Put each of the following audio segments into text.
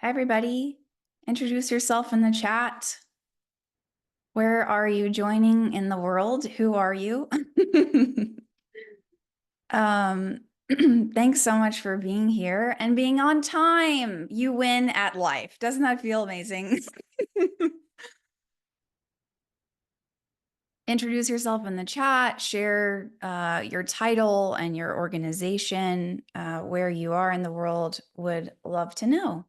Hi, everybody. Introduce yourself in the chat. Where are you joining in the world? Who are you? um, Thanks so much for being here and being on time. You win at life. Doesn't that feel amazing? Introduce yourself in the chat, share your title and your organization, where you are in the world. Would love to know.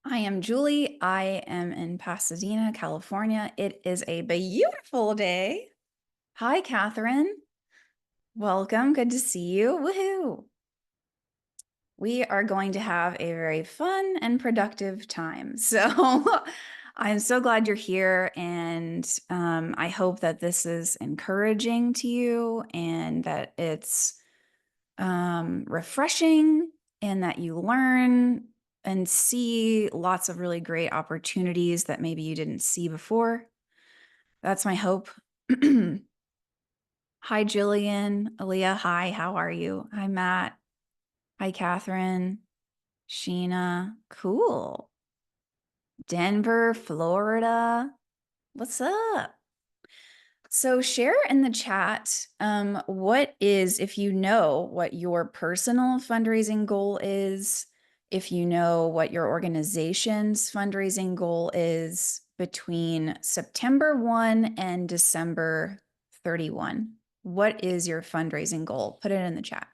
I am Julie. I am in Pasadena, California. It is a beautiful day. Hi, Catherine. Welcome. Good to see you. Woohoo. We are going to have a very fun and productive time. So I'm so glad you're here. And I hope that this is encouraging to you and that it's refreshing and that you learn and see lots of really great opportunities that maybe you didn't see before. That's my hope. Hi, Jillian. Aaliyah, hi, how are you? Hi, Matt. Hi, Catherine. Sheena, cool. Denver, Florida. What's up? So share in the chat what is, if you know what your personal fundraising goal is, if you know what your organization's fundraising goal is between September 1 and December 31. What is your fundraising goal? Put it in the chat.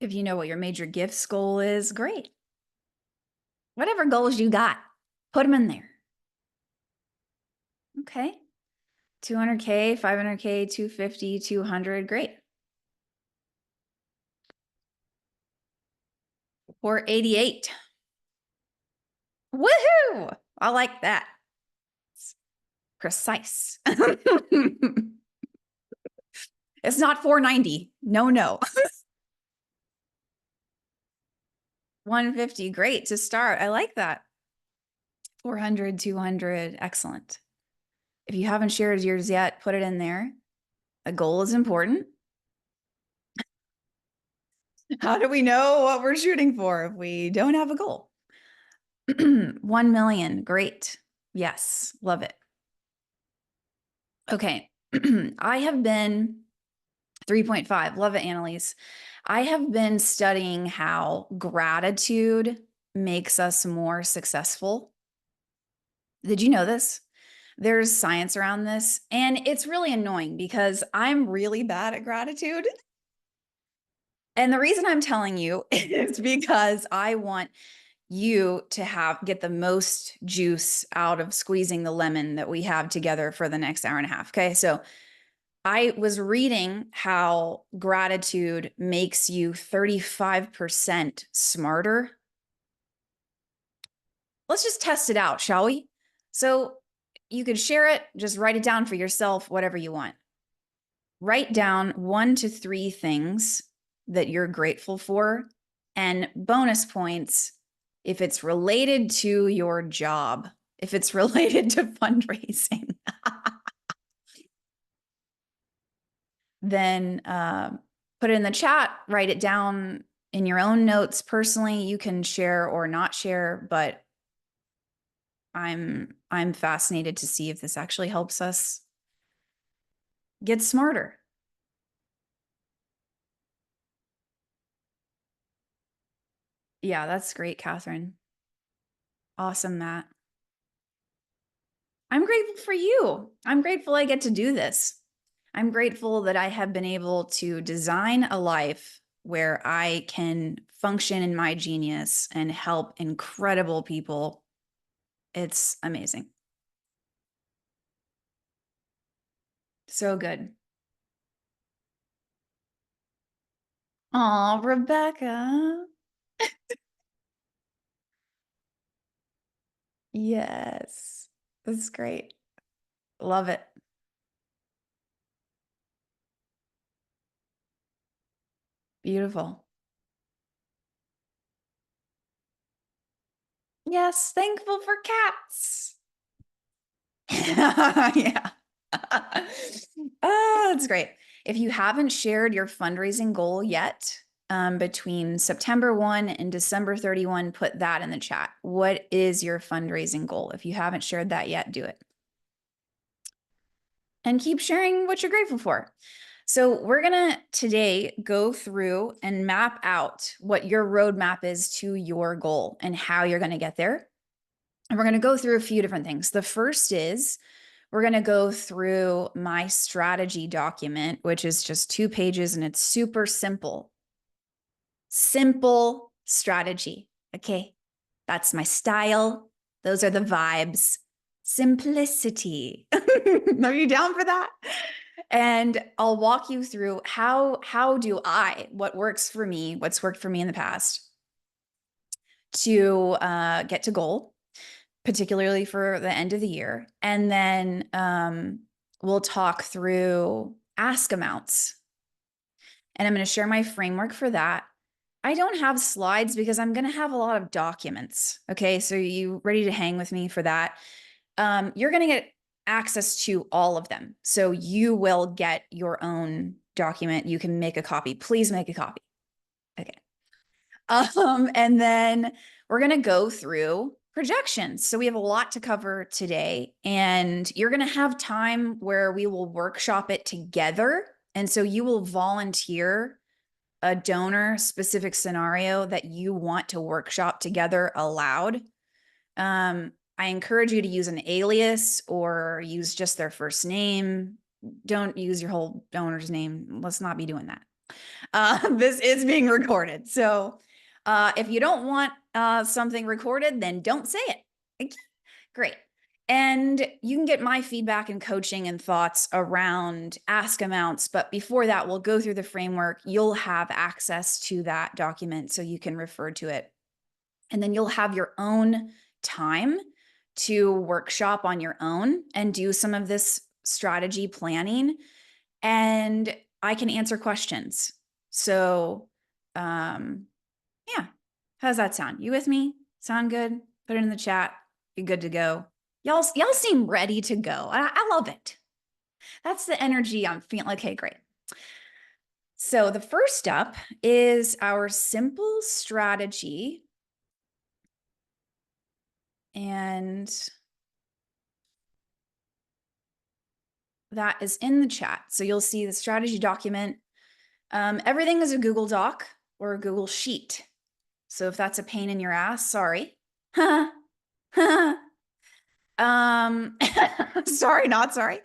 If you know what your major gifts goal is, great. Whatever goals you got, put them in there. Okay. 200K, 500K, 250, 200, great. 488. Woohoo! I like that. It's precise. It's not 490. No. 150, great to start. I like that. 400, 200, excellent. If you haven't shared yours yet, put it in there. A goal is important. How do we know what we're shooting for if we don't have a goal? 1 million, great. Yes, love it. Okay, I have been 3.5, love it, Annalise. I have been studying how gratitude makes us more successful. Did you know this? There's science around this, and it's really annoying because I'm really bad at gratitude. And the reason I'm telling you is because I want you to get the most juice out of squeezing the lemon that we have together for the next hour and a half. Okay. So I was reading how gratitude makes you 35% smarter. Let's just test it out, shall we? So you could share it, just write it down for yourself, whatever you want. Write down 1 to 3 things that you're grateful for, and bonus points if it's related to your job, if it's related to fundraising. Then put it in the chat, write it down in your own notes personally. You can share or not share, but I'm fascinated to see if this actually helps us get smarter. Yeah, that's great, Catherine. Awesome, Matt. I'm grateful for you. I'm grateful I get to do this. I'm grateful that I have been able to design a life where I can function in my genius and help incredible people. It's amazing. So good. Oh, Rebecca. Yes. That's great. Love it. Beautiful. Yes, thankful for cats. Yeah. Oh, that's great. If you haven't shared your fundraising goal yet, between September 1 and December 31, put that in the chat. What is your fundraising goal? If you haven't shared that yet, do it. And keep sharing what you're grateful for. So we're gonna today go through and map out what your roadmap is to your goal and how you're gonna get there. And we're gonna go through a few different things. The first is we're gonna go through my strategy document, which is just 2 pages and it's super simple. Simple strategy, okay? That's my style. Those are the vibes. Simplicity. Are you down for that? And I'll walk you through what works for me, what's worked for me in the past to get to goal, particularly for the end of the year. And then we'll talk through ask amounts. And I'm going to share my framework for that. I don't have slides because I'm going to have a lot of documents. Okay, so you ready to hang with me for that? You're going to get access to all of them. So you will get your own document. You can make a copy. Please make a copy. Okay. And then we're going to go through projections. So we have a lot to cover today, and you're going to have time where we will workshop it together. And so you will volunteer a donor specific scenario that you want to workshop together aloud. I encourage you to use an alias or use just their first name. Don't use your whole donor's name. Let's not be doing that. This is being recorded. So if you don't want something recorded, then don't say it. Okay. Great. And you can get my feedback and coaching and thoughts around ask amounts. But before that, we'll go through the framework. You'll have access to that document so you can refer to it. And then you'll have your own time to workshop on your own and do some of this strategy planning. And I can answer questions. So, yeah, how does that sound? You with me? Sound good? Put it in the chat. You're good to go. Y'all seem ready to go. I love it. That's the energy I'm feeling. Okay, great. So the first step is our simple strategy. And that is in the chat. So you'll see the strategy document. Everything is a Google Doc or a Google Sheet. So if that's a pain in your ass, sorry. Sorry, not sorry.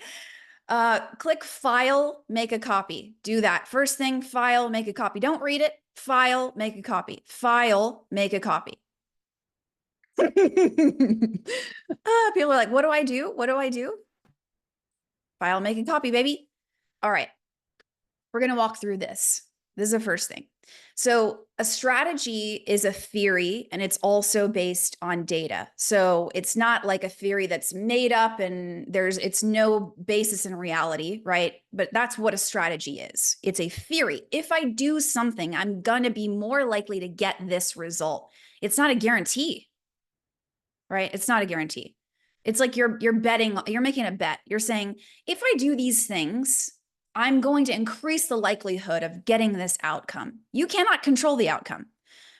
Click file, make a copy. Do that. First thing, file, make a copy. Don't read it. File, make a copy. File, make a copy. People are like, what do I do? What do I do? File, make a copy, baby. All right. We're going to walk through this. This is the first thing. So a strategy is a theory, and it's also based on data. So it's not like a theory that's made up and it's no basis in reality, right? But that's what a strategy is. It's a theory. If I do something, I'm going to be more likely to get this result. It's not a guarantee, right? It's not a guarantee. It's like you're betting, you're making a bet. You're saying, if I do these things, I'm going to increase the likelihood of getting this outcome. You cannot control the outcome.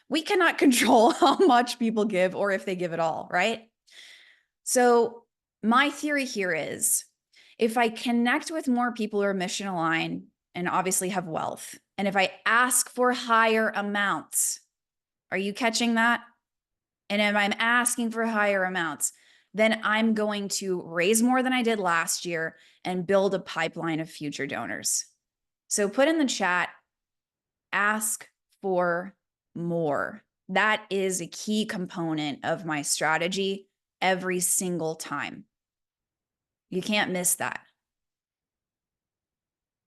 We cannot control how much people give or if they give at all, right? So my theory here is if I connect with more people who are mission aligned and obviously have wealth, and if I ask for higher amounts, are you catching that? And if I'm asking for higher amounts, then I'm going to raise more than I did last year and build a pipeline of future donors. So put in the chat, ask for more. That is a key component of my strategy every single time. You can't miss that.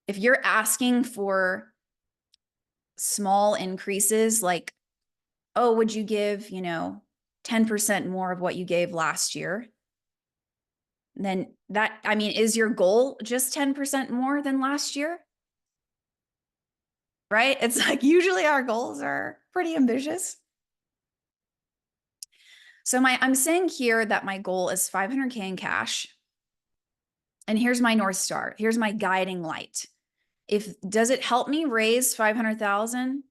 If you're asking for small increases, like, oh, would you give, 10% more of what you gave last year? Then that, is your goal just 10% more than last year? Right? It's like usually our goals are pretty ambitious. So I'm saying here that my goal is 500K in cash. And here's my North Star. Here's my guiding light. Does it help me raise 500,000?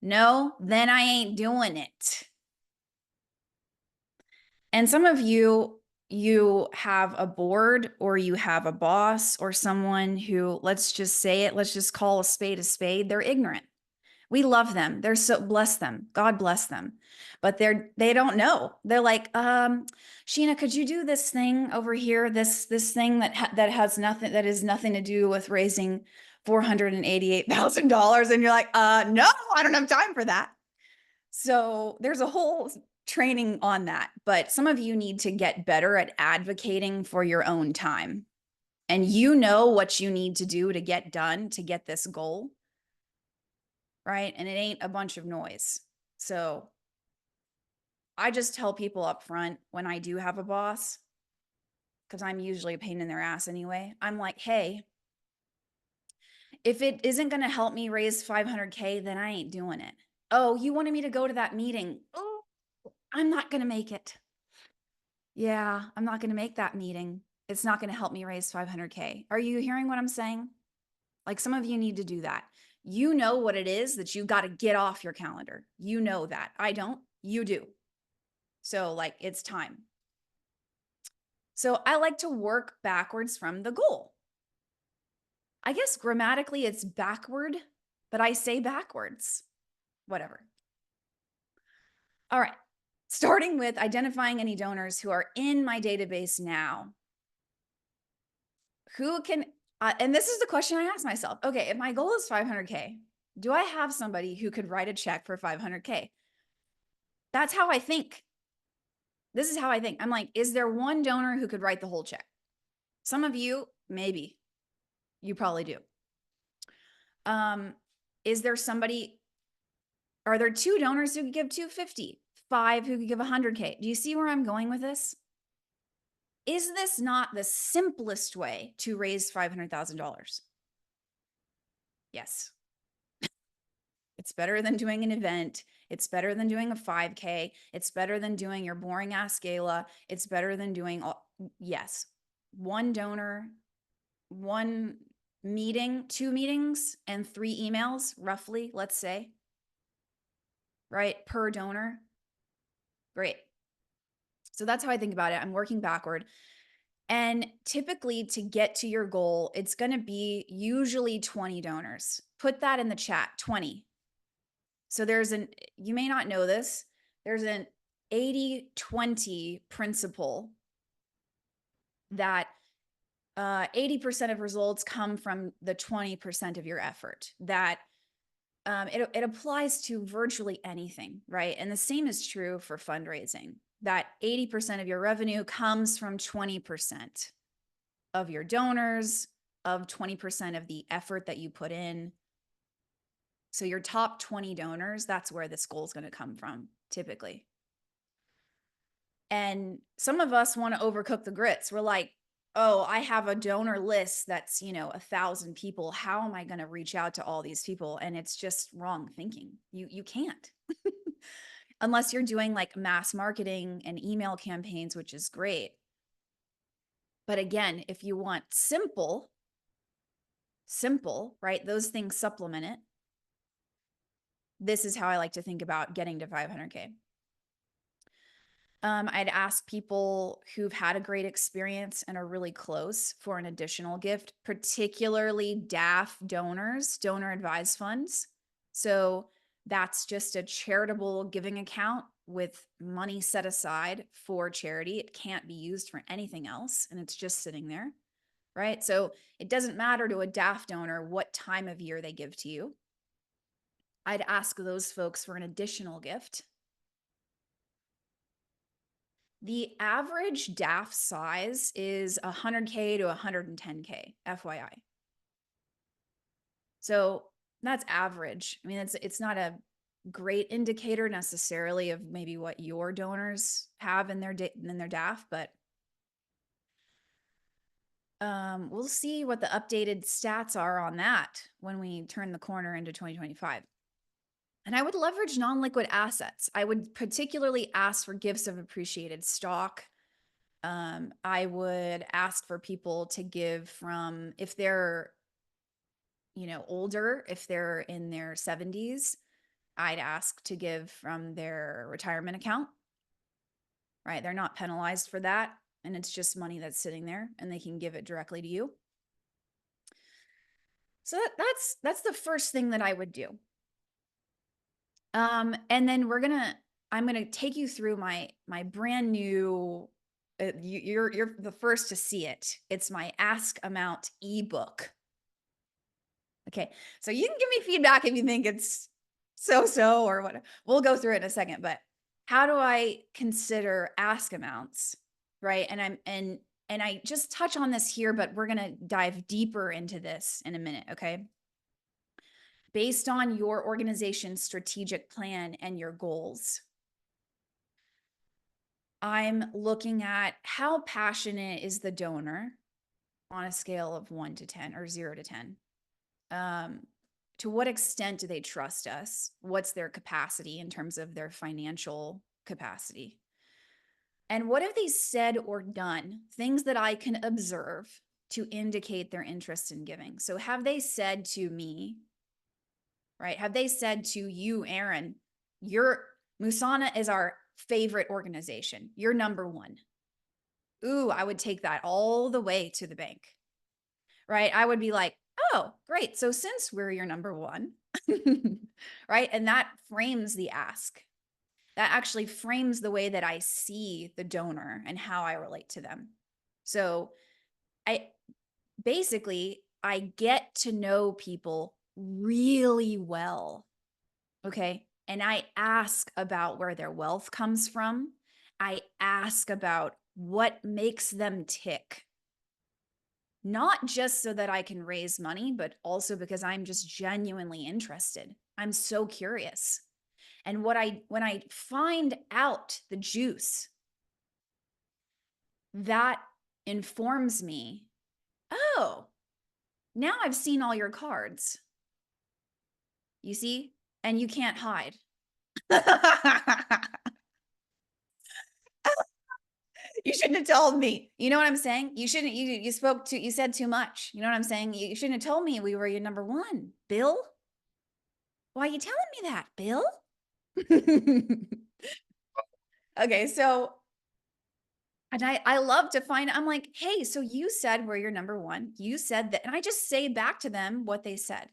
No, then I ain't doing it. And some of you have a board, or you have a boss, or someone who, let's just say it, let's just call a spade a spade. They're ignorant. We love them. They're so, bless them. God bless them. But they don't know. They're like, Sheena, could you do this thing over here? This thing that has nothing, that is nothing to do with raising $488,000. And you're like, no, I don't have time for that. So there's a whole training on that. But some of you need to get better at advocating for your own time. And you know what you need to do to get done, to get this goal, right? And it ain't a bunch of noise. So I just tell people up front when I do have a boss, because I'm usually a pain in their ass anyway. I'm like, hey, if it isn't going to help me raise 500K, then I ain't doing it. Oh, you wanted me to go to that meeting. Oh, I'm not going to make it. Yeah, I'm not going to make that meeting. It's not going to help me raise 500K. Are you hearing what I'm saying? Like, some of you need to do that. You know what it is that you got to get off your calendar. You know that. I don't. You do. So like, it's time. So I like to work backwards from the goal. I guess grammatically it's backward, but I say backwards. Whatever. All right. Starting with identifying any donors who are in my database now. Who can, and this is the question I ask myself. Okay, if my goal is 500K, do I have somebody who could write a check for 500K? That's how I think. This is how I think. I'm like, is there one donor who could write the whole check? Some of you, maybe. You probably do. Is there somebody, are there 2 donors who could give 250, 5 who could give 100K? Do you see where I'm going with this? Is this not the simplest way to raise $500,000? Yes. It's better than doing an event. It's better than doing a 5K. It's better than doing your boring ass gala. It's better than doing all, yes. 1 donor, 1 meeting, 2 meetings, and 3 emails, roughly, let's say, right, per donor. Great. So that's how I think about it. I'm working backward. And typically, to get to your goal, it's going to be usually 20 donors. Put that in the chat, 20. So you may not know this, there's an 80-20 principle that 80% of results come from the 20% of your effort. That it applies to virtually anything, right? And the same is true for fundraising, that 80% of your revenue comes from 20% of your donors, of 20% of the effort that you put in. So your top 20 donors, that's where this goal is going to come from, typically. And some of us want to overcook the grits. We're like, oh, I have a donor list that's, 1,000 people. How am I going to reach out to all these people? And it's just wrong thinking. You can't. Unless you're doing like mass marketing and email campaigns, which is great. But again, if you want simple, right? Those things supplement it. This is how I like to think about getting to 500K. I'd ask people who've had a great experience and are really close for an additional gift, particularly DAF donors, donor advised funds. So that's just a charitable giving account with money set aside for charity. It can't be used for anything else, and it's just sitting there, right? So it doesn't matter to a DAF donor what time of year they give to you. I'd ask those folks for an additional gift. The average DAF size is 100K to 110K, FYI. So that's average. I mean, it's not a great indicator necessarily of maybe what your donors have in their DAF, but we'll see what the updated stats are on that when we turn the corner into 2025. And I would leverage non-liquid assets. I would particularly ask for gifts of appreciated stock. I would ask for people to give from, if they're, older, if they're in their 70s, I'd ask to give from their retirement account, right? They're not penalized for that. And it's just money that's sitting there and they can give it directly to you. So that's the first thing that I would do. And then I'm gonna take you through my brand new. You're the first to see it. It's my Ask Amount ebook. Okay, so you can give me feedback if you think it's so or whatever. We'll go through it in a second. But how do I consider ask amounts, right? And I just touch on this here, but we're gonna dive deeper into this in a minute. Okay. Based on your organization's strategic plan and your goals, I'm looking at how passionate is the donor on a scale of 1 to 10 or 0 to 10. To what extent do they trust us? What's their capacity in terms of their financial capacity? And what have they said or done, things that I can observe to indicate their interest in giving? So have they said to me, right? Have they said to you, Aaron, Musana is our favorite organization. You're number one. Ooh, I would take that all the way to the bank, right? I would be like, oh, great. So since we're your number one, right? And that frames the ask. That actually frames the way that I see the donor and how I relate to them. So I get to know people really well. Okay. And I ask about where their wealth comes from. I ask about what makes them tick. Not just so that I can raise money, but also because I'm just genuinely interested. I'm so curious. And when I find out the juice, that informs me, oh, now I've seen all your cards. You see? And you can't hide. You shouldn't have told me. You know what I'm saying? You shouldn't, you said too much. You know what I'm saying? You shouldn't have told me we were your number one. Bill? Why are you telling me that, Bill? Okay, so, and I love to find, I'm like, hey, so you said we're your number one. You said that, and I just say back to them what they said.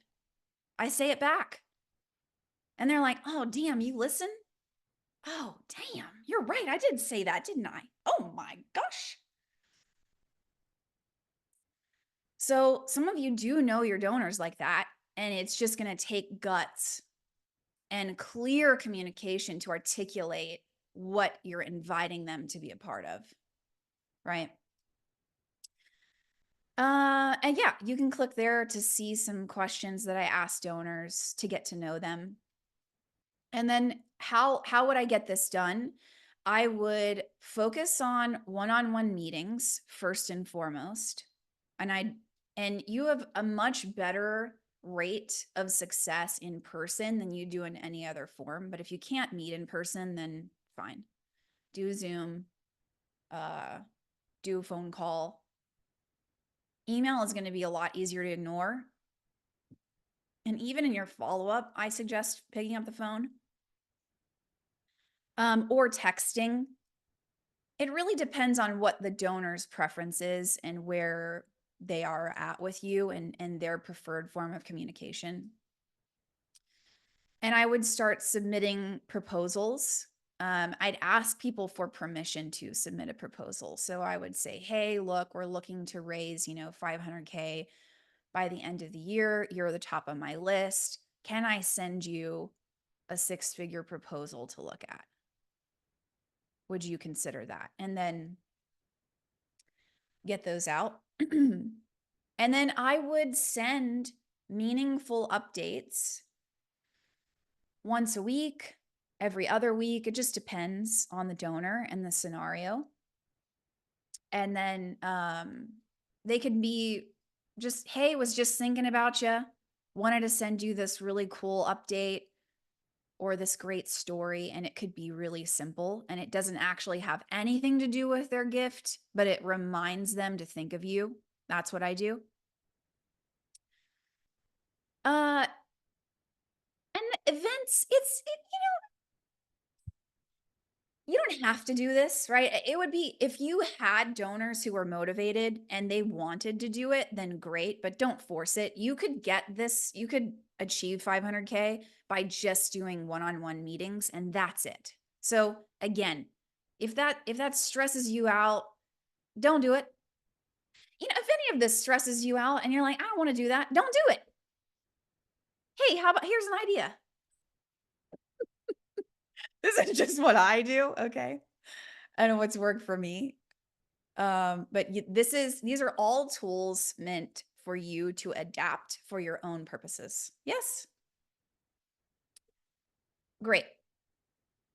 I say it back. And they're like, oh, damn, you listen? Oh, damn, you're right. I did say that, didn't I? Oh my gosh. So some of you do know your donors like that, and it's just going to take guts and clear communication to articulate what you're inviting them to be a part of, right? And yeah, you can click there to see some questions that I asked donors to get to know them. And then how would I get this done? I would focus on one-on-one meetings first and foremost. And you have a much better rate of success in person than you do in any other form. But if you can't meet in person, then fine. Do Zoom, do a phone call. Email is going to be a lot easier to ignore. And even in your follow-up, I suggest picking up the phone. Or texting. It really depends on what the donor's preference is and where they are at with you and their preferred form of communication. And I would start submitting proposals. I'd ask people for permission to submit a proposal. So I would say, hey, look, we're looking to raise, 500K by the end of the year. You're the top of my list. Can I send you a 6-figure proposal to look at? Would you consider that? And then get those out. And then I would send meaningful updates once a week, every other week. It just depends on the donor and the scenario. And then they could be just, hey, was just thinking about you. Wanted to send you this really cool update or this great story. And it could be really simple. And it doesn't actually have anything to do with their gift, but it reminds them to think of you. That's what I do. Uh, and events, you don't have to do this, right? It would be if you had donors who were motivated and they wanted to do it, then great, but don't force it. You could get this, you could achieve 500K by just doing one-on-one meetings, and that's it. So again, if that stresses you out, don't do it. If any of this stresses you out and you're like, I don't want to do that, don't do it. Hey, how about here's an idea. This is just what I do, okay? I know what's worked for me. But these are all tools meant for you to adapt for your own purposes. Yes. Great.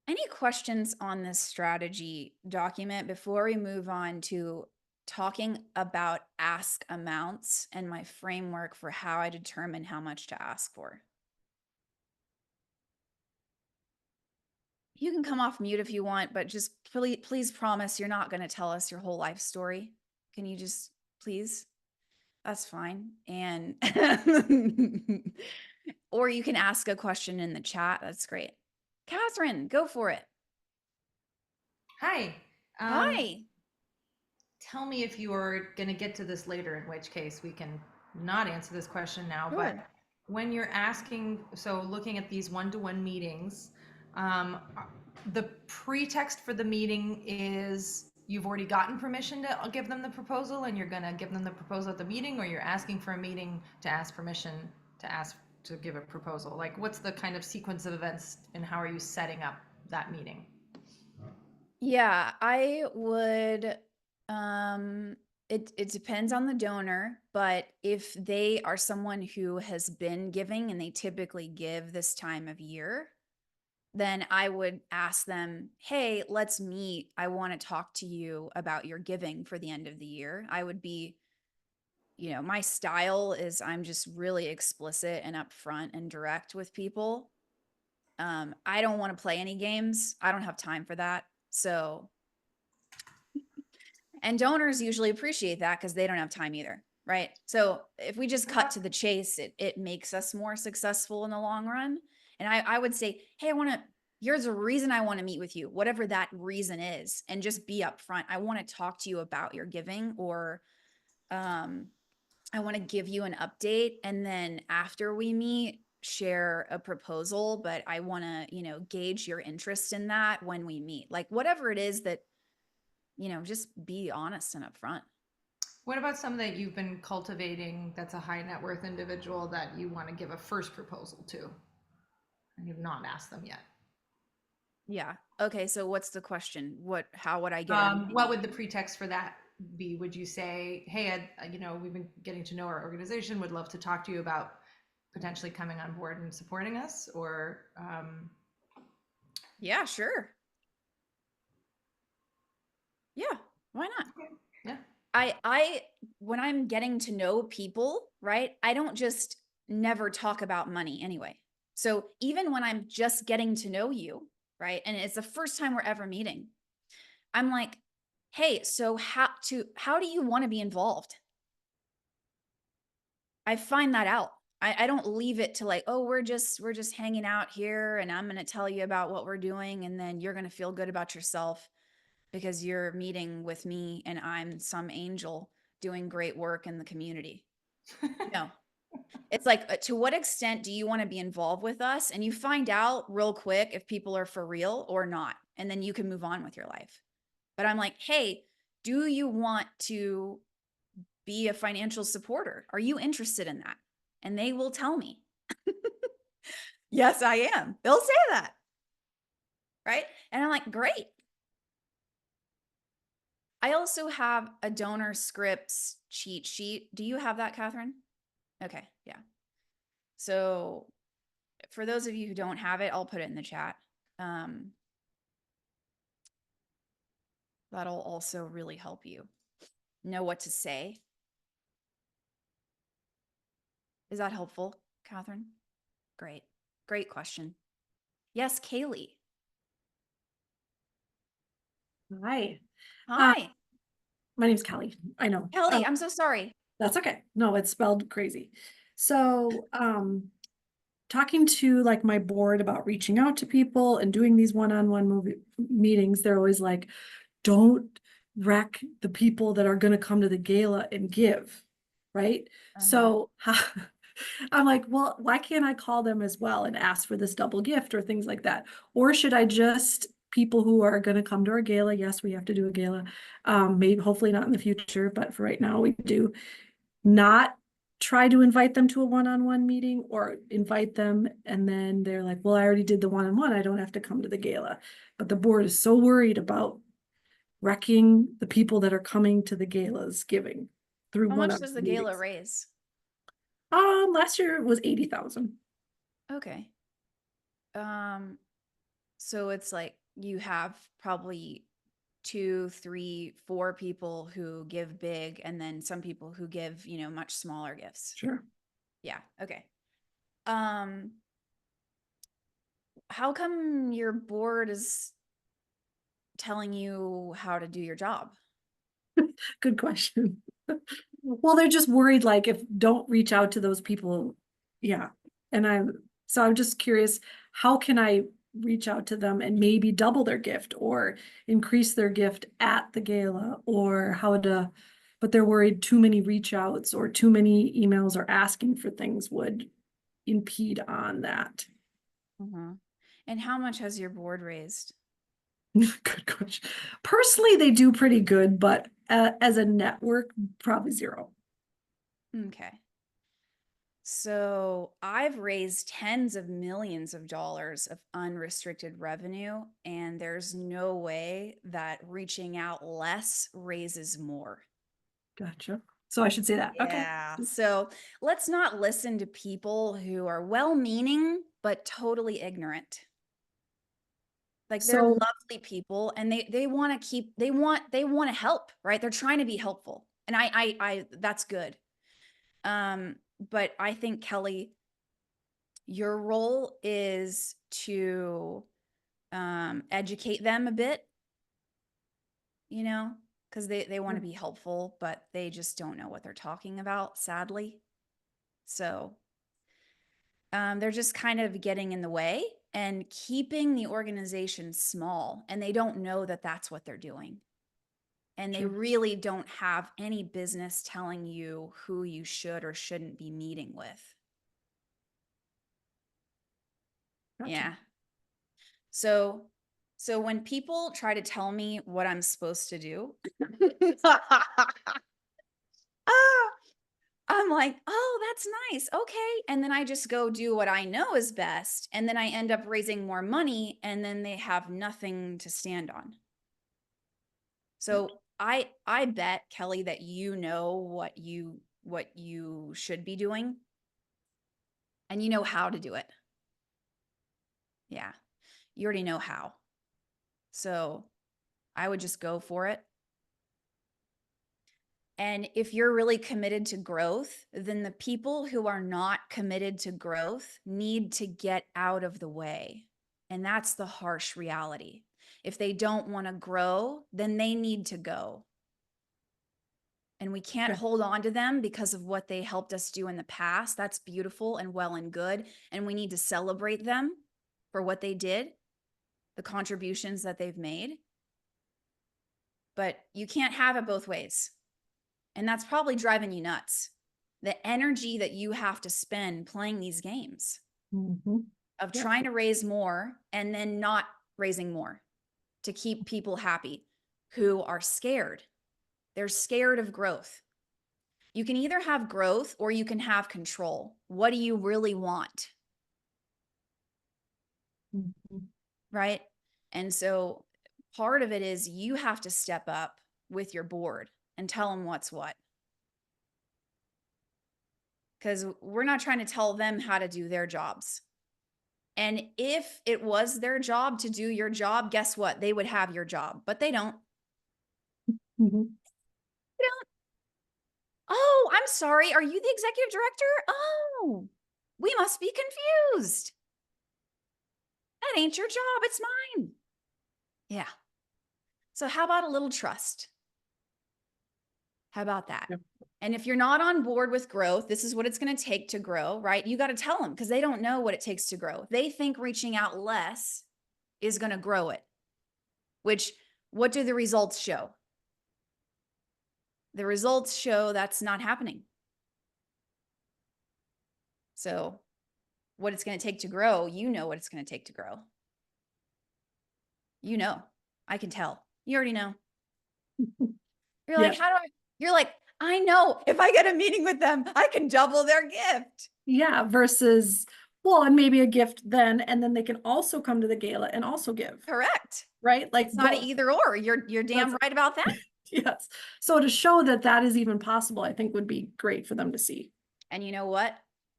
Any questions on this strategy document before we move on to talking about ask amounts and my framework for how I determine how much to ask for? You can come off mute if you want, but just please promise you're not going to tell us your whole life story. Can you just please? That's fine. And or you can ask a question in the chat. That's great. Catherine, go for it. Hi. Um, Hi. Tell me if you are going to get to this later, in which case we can not answer this question now. But Sure. when you're asking, so looking at these one-to-one meetings, um, the pretext for the meeting is you've already gotten permission to give them the proposal and you're going to give them the proposal at the meeting, or you're asking for a meeting to ask permission to ask to give a proposal. Like, what's the kind of sequence of events and how are you setting up that meeting? Yeah, I would it depends on the donor, but if they are someone who has been giving and they typically give this time of year, then I would ask them, "Hey, let's meet. I want to talk to you about your giving for the end of the year." I would be, my style is I'm just really explicit and upfront and direct with people. I don't want to play any games. I don't have time for that. So, and donors usually appreciate that because they don't have time either, right? So if we just cut to the chase, it makes us more successful in the long run. And I would say, hey, here's a reason I want to meet with you, whatever that reason is, and just be upfront. I want to talk to you about your giving, or um, I want to give you an update. And then after we meet, share a proposal, but I want to, gauge your interest in that when we meet. Like whatever it is that, just be honest and upfront. What about some that you've been cultivating that's a high net worth individual that you want to give a first proposal to and you've not asked them yet? Yeah. Okay. So what's the question? How would I get a meeting? What would the pretext for that be? Would you say, hey, Ed, we've been getting to know our organization, would love to talk to you about potentially coming on board and supporting us? Or, Yeah, sure. Yeah. Why not? yeah. When I'm getting to know people, right? I don't just never talk about money anyway. So even when I'm just getting to know you, right? And it's the first time we're ever meeting, I'm like, hey, so how do you want to be involved? I find that out. I don't leave it to like, oh, we're just hanging out here and I'm gonna tell you about what we're doing, and then you're gonna feel good about yourself because you're meeting with me and I'm some angel doing great work in the community. No. It's like, to what extent do you want to be involved with us? And you find out real quick if people are for real or not. And then you can move on with your life. But I'm like, hey, do you want to be a financial supporter? Are you interested in that? And they will tell me, yes, I am. They'll say that. Right. And I'm like, great. I also have a donor scripts cheat sheet. Do you have that, Catherine? Okay. Yeah. So for those of you who don't have it, I'll put it in the chat. Um, that'll also really help you know what to say. Is that helpful, Catherine? Great. Great question. Yes, Kaylee. Hi, Hi. my name's Kelly. I know. Kelly, I'm so sorry. That's okay. No, it's spelled crazy. So, talking to like my board about reaching out to people and doing these one-on-one meetings, they're always like, don't wreck the people that are going to come to the gala and give, right? Uh-huh. So I'm like, well, why can't I call them as well and ask for this double gift or things like that? Or should I just people who are going to come to our gala? Yes, we have to do a gala. Maybe hopefully not in the future, but for right now we do not try to invite them to a one-on-one meeting or invite them and then they're like, well, I already did the one-on-one. I don't have to come to the gala. But the board is so worried about wrecking the people that are coming to the galas giving through How much does the one-on-one gala meetings. raise? Last year it was 80,000. Okay. So it's like you have probably 2, 3, 4 people who give big, and then some people who give, much smaller gifts. Sure. Yeah. Okay. Um, how come your board is telling you how to do your job? Good question. Well, they're just worried, like, if don't reach out to those people. Yeah. And I'm just curious, how can I reach out to them and maybe double their gift or increase their gift at the gala or but they're worried too many reach outs or too many emails or asking for things would impede on that. Mm-hmm. And how much has your board raised? Good question. Personally, they do pretty good, but as a network, probably zero. Okay. So I've raised tens of millions of dollars of unrestricted revenue, and there's no way that reaching out less raises more. Gotcha. So I should say that. Okay. Yeah. So let's not listen to people who are well-meaning but totally ignorant. Like they're So, lovely people and they want to they want to help, right? They're trying to be helpful. And I that's good. But I think Kelly, your role is to educate them a bit, because they want to be helpful, but they just don't know what they're talking about, sadly. So they're just kind of getting in the way and keeping the organization small, and they don't know that that's what they're doing. And they Sure. really don't have any business telling you who you should or shouldn't be meeting with. Gotcha. Yeah. So when people try to tell me what I'm supposed to do, I'm like, oh, that's nice. Okay. And then I just go do what I know is best. And then I end up raising more money, and then they have nothing to stand on. So I bet, Kelly, that you know what you should be doing, and you know how to do it. Yeah. You already know how. So I would just go for it. And if you're really committed to growth, then the people who are not committed to growth need to get out of the way. And that's the harsh reality. If they don't want to grow, then they need to go. And we can't Okay. hold on to them because of what they helped us do in the past. That's beautiful and well and good. And we need to celebrate them for what they did, the contributions that they've made. But you can't have it both ways. And that's probably driving you nuts. The energy that you have to spend playing these games of Yep. trying to raise more and then not raising more to keep people happy who are scared. They're scared of growth. You can either have growth or you can have control. What do you really want? Right? And so part of it is you have to step up with your board and tell them what's what. Because we're not trying to tell them how to do their jobs. And if it was their job to do your job, guess what? They would have your job, but they don't. Mhm. They don't. Oh, I'm sorry. Are you the executive director? Oh, we must be confused. That ain't your job. It's mine. Yeah. So how about a little trust? How about that? Yep. And if you're not on board with growth, this is what it's going to take to grow, right? You got to tell them because they don't know what it takes to grow. They think reaching out less is going to grow it, which what do the results show? The results show that's not happening. So what it's going to take to grow, you know what it's going to take to grow. You know, I can tell. You already know. You're like, Yeah. how do I? You're like, I know if I get a meeting with them, I can double their gift. Yeah, versus, well, and maybe a gift then, and then they can also come to the gala and also give, Correct. right? Like It's not an both. either or. You're damn That's- right about that. Yes. So to show that that is even possible, I think would be great for them to see. And you know what?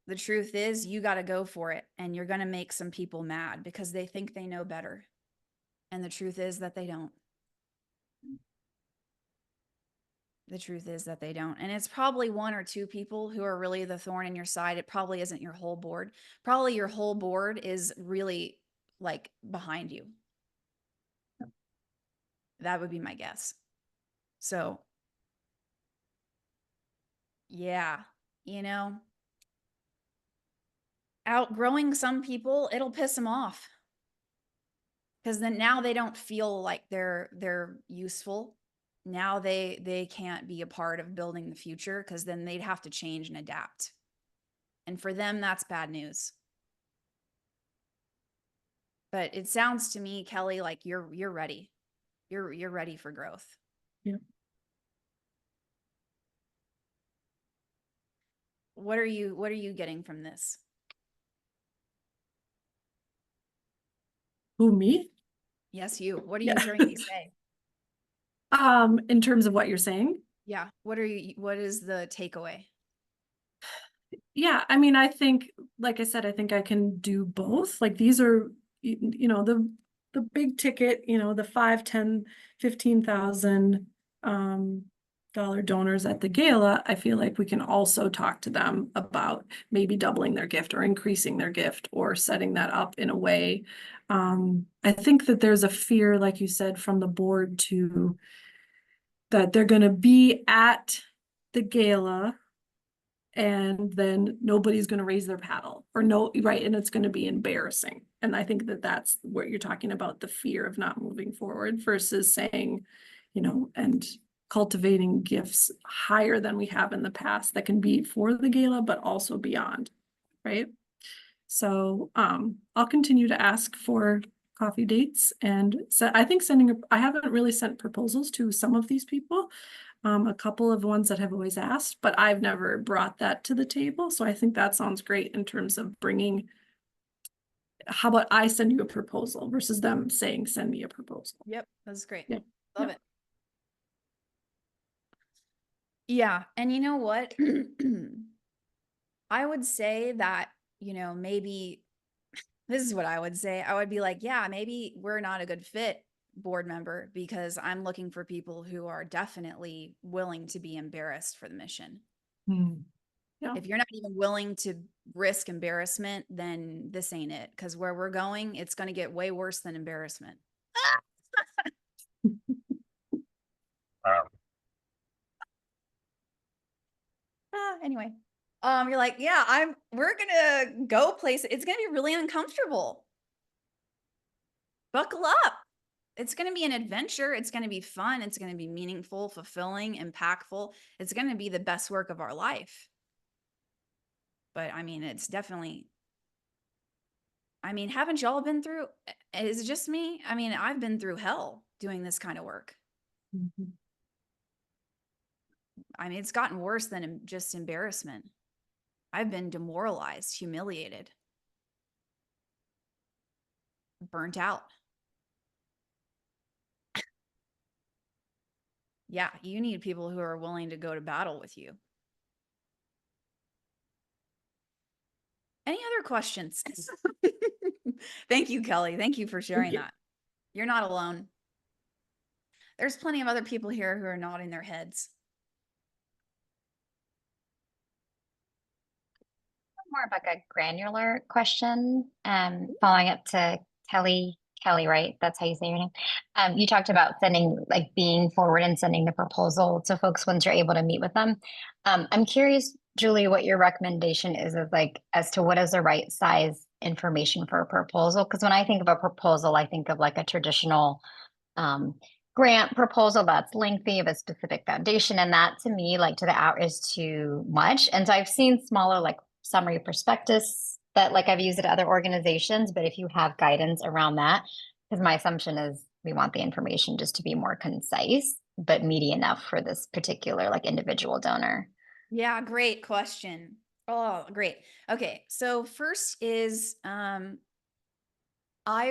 The truth is, you got to go for it, and you're going to make some people mad because they think they know better. And the truth is that they don't. The truth is that they don't. And it's probably one or two people who are really the thorn in your side. It probably isn't your whole board. Probably your whole board is really like behind you. That would be my guess. So, yeah, you know, outgrowing some people, it'll piss them off. Because then now they don't feel like they're useful. Now they can't be a part of building the future because then they'd have to change and adapt. And for them, that's bad news. But it sounds to me, Kelly, like you're ready. You're ready for growth. Yeah. What are you getting from this? Who, me? Yes, you. What are Yeah. you hearing me say? In terms of what you're saying? Yeah. What is the takeaway? Yeah, I mean, I think, like I said, I think I can do both. Like these are, you know, the big ticket, you know, the 5, 10, 15,000 dollar donors at the gala. I feel like we can also talk to them about maybe doubling their gift or increasing their gift or setting that up in a way. I think that there's a fear, like you said, from the board to that they're going to be at the gala and then nobody's going to raise their paddle or no, right, and it's going to be embarrassing. And I think that that's what you're talking about, the fear of not moving forward versus saying, you know, and cultivating gifts higher than we have in the past that can be for the gala but also beyond, right? So I'll continue to ask for coffee dates, and so I think I haven't really sent proposals to some of these people, a couple of ones that have always asked, but I've never brought that to the table. So I think that sounds great in terms of bringing, how about I send you a proposal versus them saying, send me a proposal. Yep, that's great. Yeah. Love Yeah. it. Yeah, and you know what? I would say that, you know, maybe this is what I would say. I would be like, yeah, maybe we're not a good fit board member because I'm looking for people who are definitely willing to be embarrassed for the mission. Yeah. If you're not even willing to risk embarrassment, then this ain't it. Because where we're going, it's going to get way worse than embarrassment. Anyway, you're like, yeah, we're gonna go place. It's gonna be really uncomfortable. Buckle up. It's gonna be an adventure. It's gonna be fun. It's gonna be meaningful, fulfilling, impactful. It's gonna be the best work of our life. But I mean, it's definitely. I mean, haven't y'all been through? Is it just me? I mean, I've been through hell doing this kind of work. Mhm. I mean, it's gotten worse than just embarrassment. I've been demoralized, humiliated, burnt out. Yeah, you need people who are willing to go to battle with you. Any other questions? Thank you, Kelly. Thank you for sharing that. You're not alone. There's plenty of other people here who are nodding their heads. More of like a granular question, following up to Kelly, right? That's how you say your name. You talked about sending, like being forward and sending the proposal to folks once you're able to meet with them. I'm curious, Julie, what your recommendation is of like as to what is the right size information for a proposal? Because when I think of a proposal, I think of like a traditional um, grant proposal that's lengthy of a specific foundation. And that to me, like to the out is too much. And so I've seen smaller like summary prospectus that like I've used at other organizations, but if you have guidance around that, because my assumption is we want the information just to be more concise, but meaty enough for this particular like individual donor. Yeah, great question. Oh, great. Okay, so first is I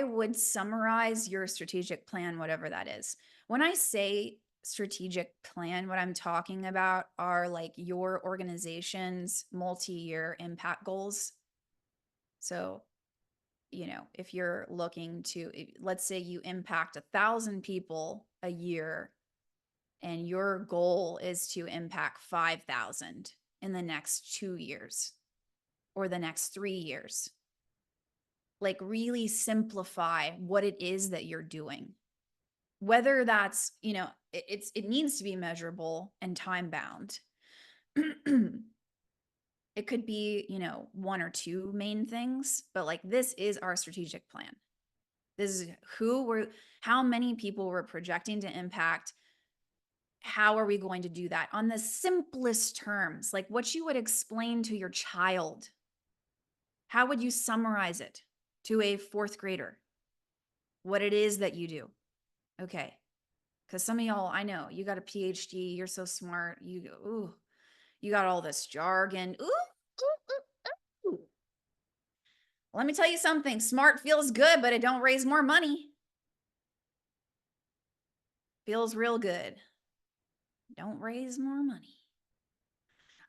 would summarize your strategic plan, whatever that is. When I say strategic plan, what I'm talking about are like your organization's multi-year impact goals. So, you know, if you're looking to, let's say you impact 1,000 people a year and your goal is to impact 5,000 in the next 2 years or the next 3 years. Like really simplify what it is that you're doing. Whether that's, you know, it needs to be measurable and time bound. It could be, you know, one or two main things, but like this is our strategic plan. This is how many people we're projecting to impact. How are we going to do that on the simplest terms, like what you would explain to your child? How would you summarize it to a fourth grader? What it is that you do? Okay. Because some of y'all, I know, you got a PhD, you're so smart. You got all this jargon. Ooh. Let me tell you something. Smart feels good, but it don't raise more money. Feels real good. Don't raise more money.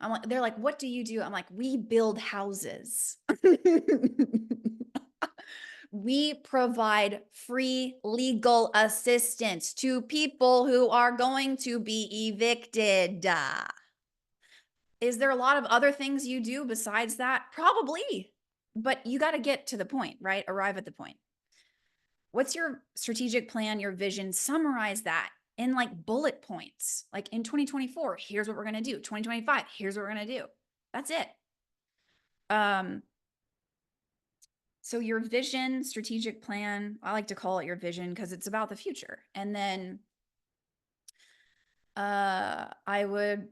I'm like, they're like, what do you do? I'm like, we build houses. We provide free legal assistance to people who are going to be evicted. Is there a lot of other things you do besides that? Probably, but you got to get to the point, right? Arrive at the point. What's your strategic plan, your vision? Summarize that in like bullet points. Like in 2024, here's what we're going to do. 2025, here's what we're going to do. That's it. So your vision, strategic plan, I like to call it your vision because it's about the future. And then I would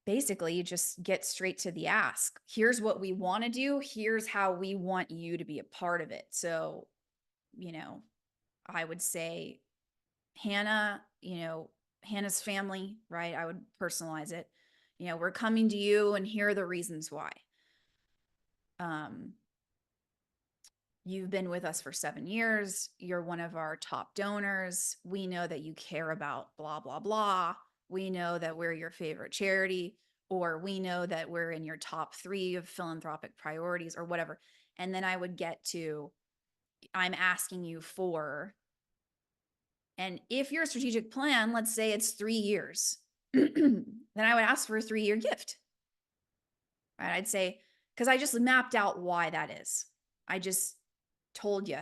basically just get straight to the ask. Here's what we want to do. Here's how we want you to be a part of it. So, you know, I would say Hannah, you know, Hannah's family, right? I would personalize it. You know, we're coming to you and here are the reasons why. You've been with us for 7 years. You're one of our top donors. We know that you care about blah, blah, blah. We know that we're your favorite charity, or we know that we're in your top 3 of philanthropic priorities or whatever. And then I would get to, I'm asking you for, and if your strategic plan, let's say it's 3 years, then I would ask for a 3-year gift. Right? I'd say, because I just mapped out why that is. I just told you,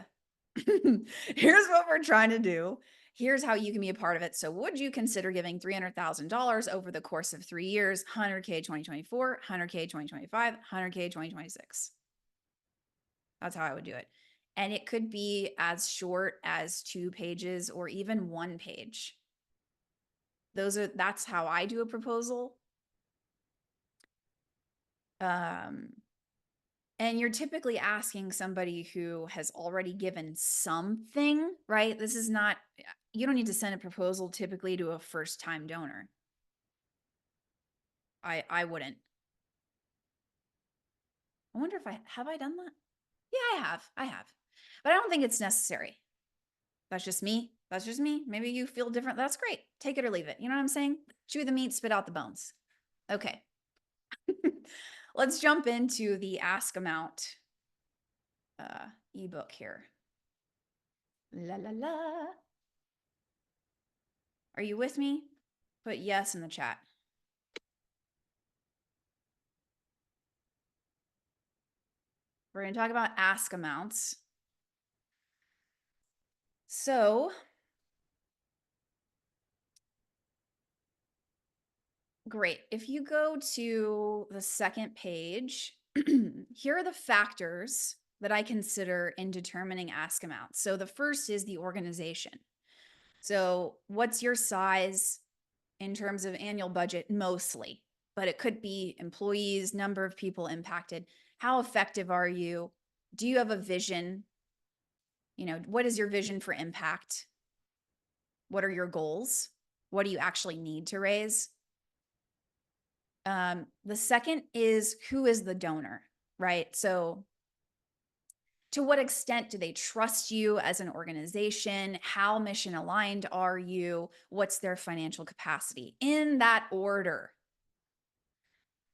here's what we're trying to do. Here's how you can be a part of it. So would you consider giving $300,000 over the course of 3 years, 100K 2024, 100K 2025, 100K 2026? That's how I would do it. And it could be as short as 2 pages or even 1 page. That's how I do a proposal. And you're typically asking somebody who has already given something, right? This is not, you don't need to send a proposal typically to a first-time donor. I wouldn't. I wonder if have I done that? Yeah, I have. But I don't think it's necessary. That's just me. That's just me. Maybe you feel different. That's great. Take it or leave it. You know what I'm saying? Chew the meat, spit out the bones. Okay. Let's jump into the Ask Amount ebook here. La la la. Are you with me? Put yes in the chat. We're going to talk about ask amounts. So great. If you go to the second page, here are the factors that I consider in determining ask amount. So the first is the organization. So what's your size in terms of annual budget mostly? But it could be employees, number of people impacted. How effective are you? Do you have a vision? You know, what is your vision for impact? What are your goals? What do you actually need to raise? The second is, who is the donor, right? So to what extent do they trust you as an organization? How mission aligned are you? What's their financial capacity? In that order.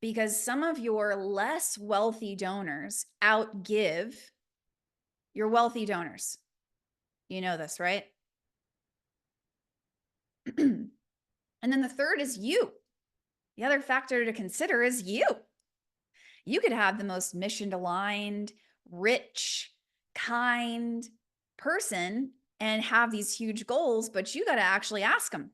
Because some of your less wealthy donors outgive your wealthy donors. You know this, right? And then the third is you. The other factor to consider is you. You could have the most mission aligned, rich, kind person and have these huge goals, but you got to actually ask them.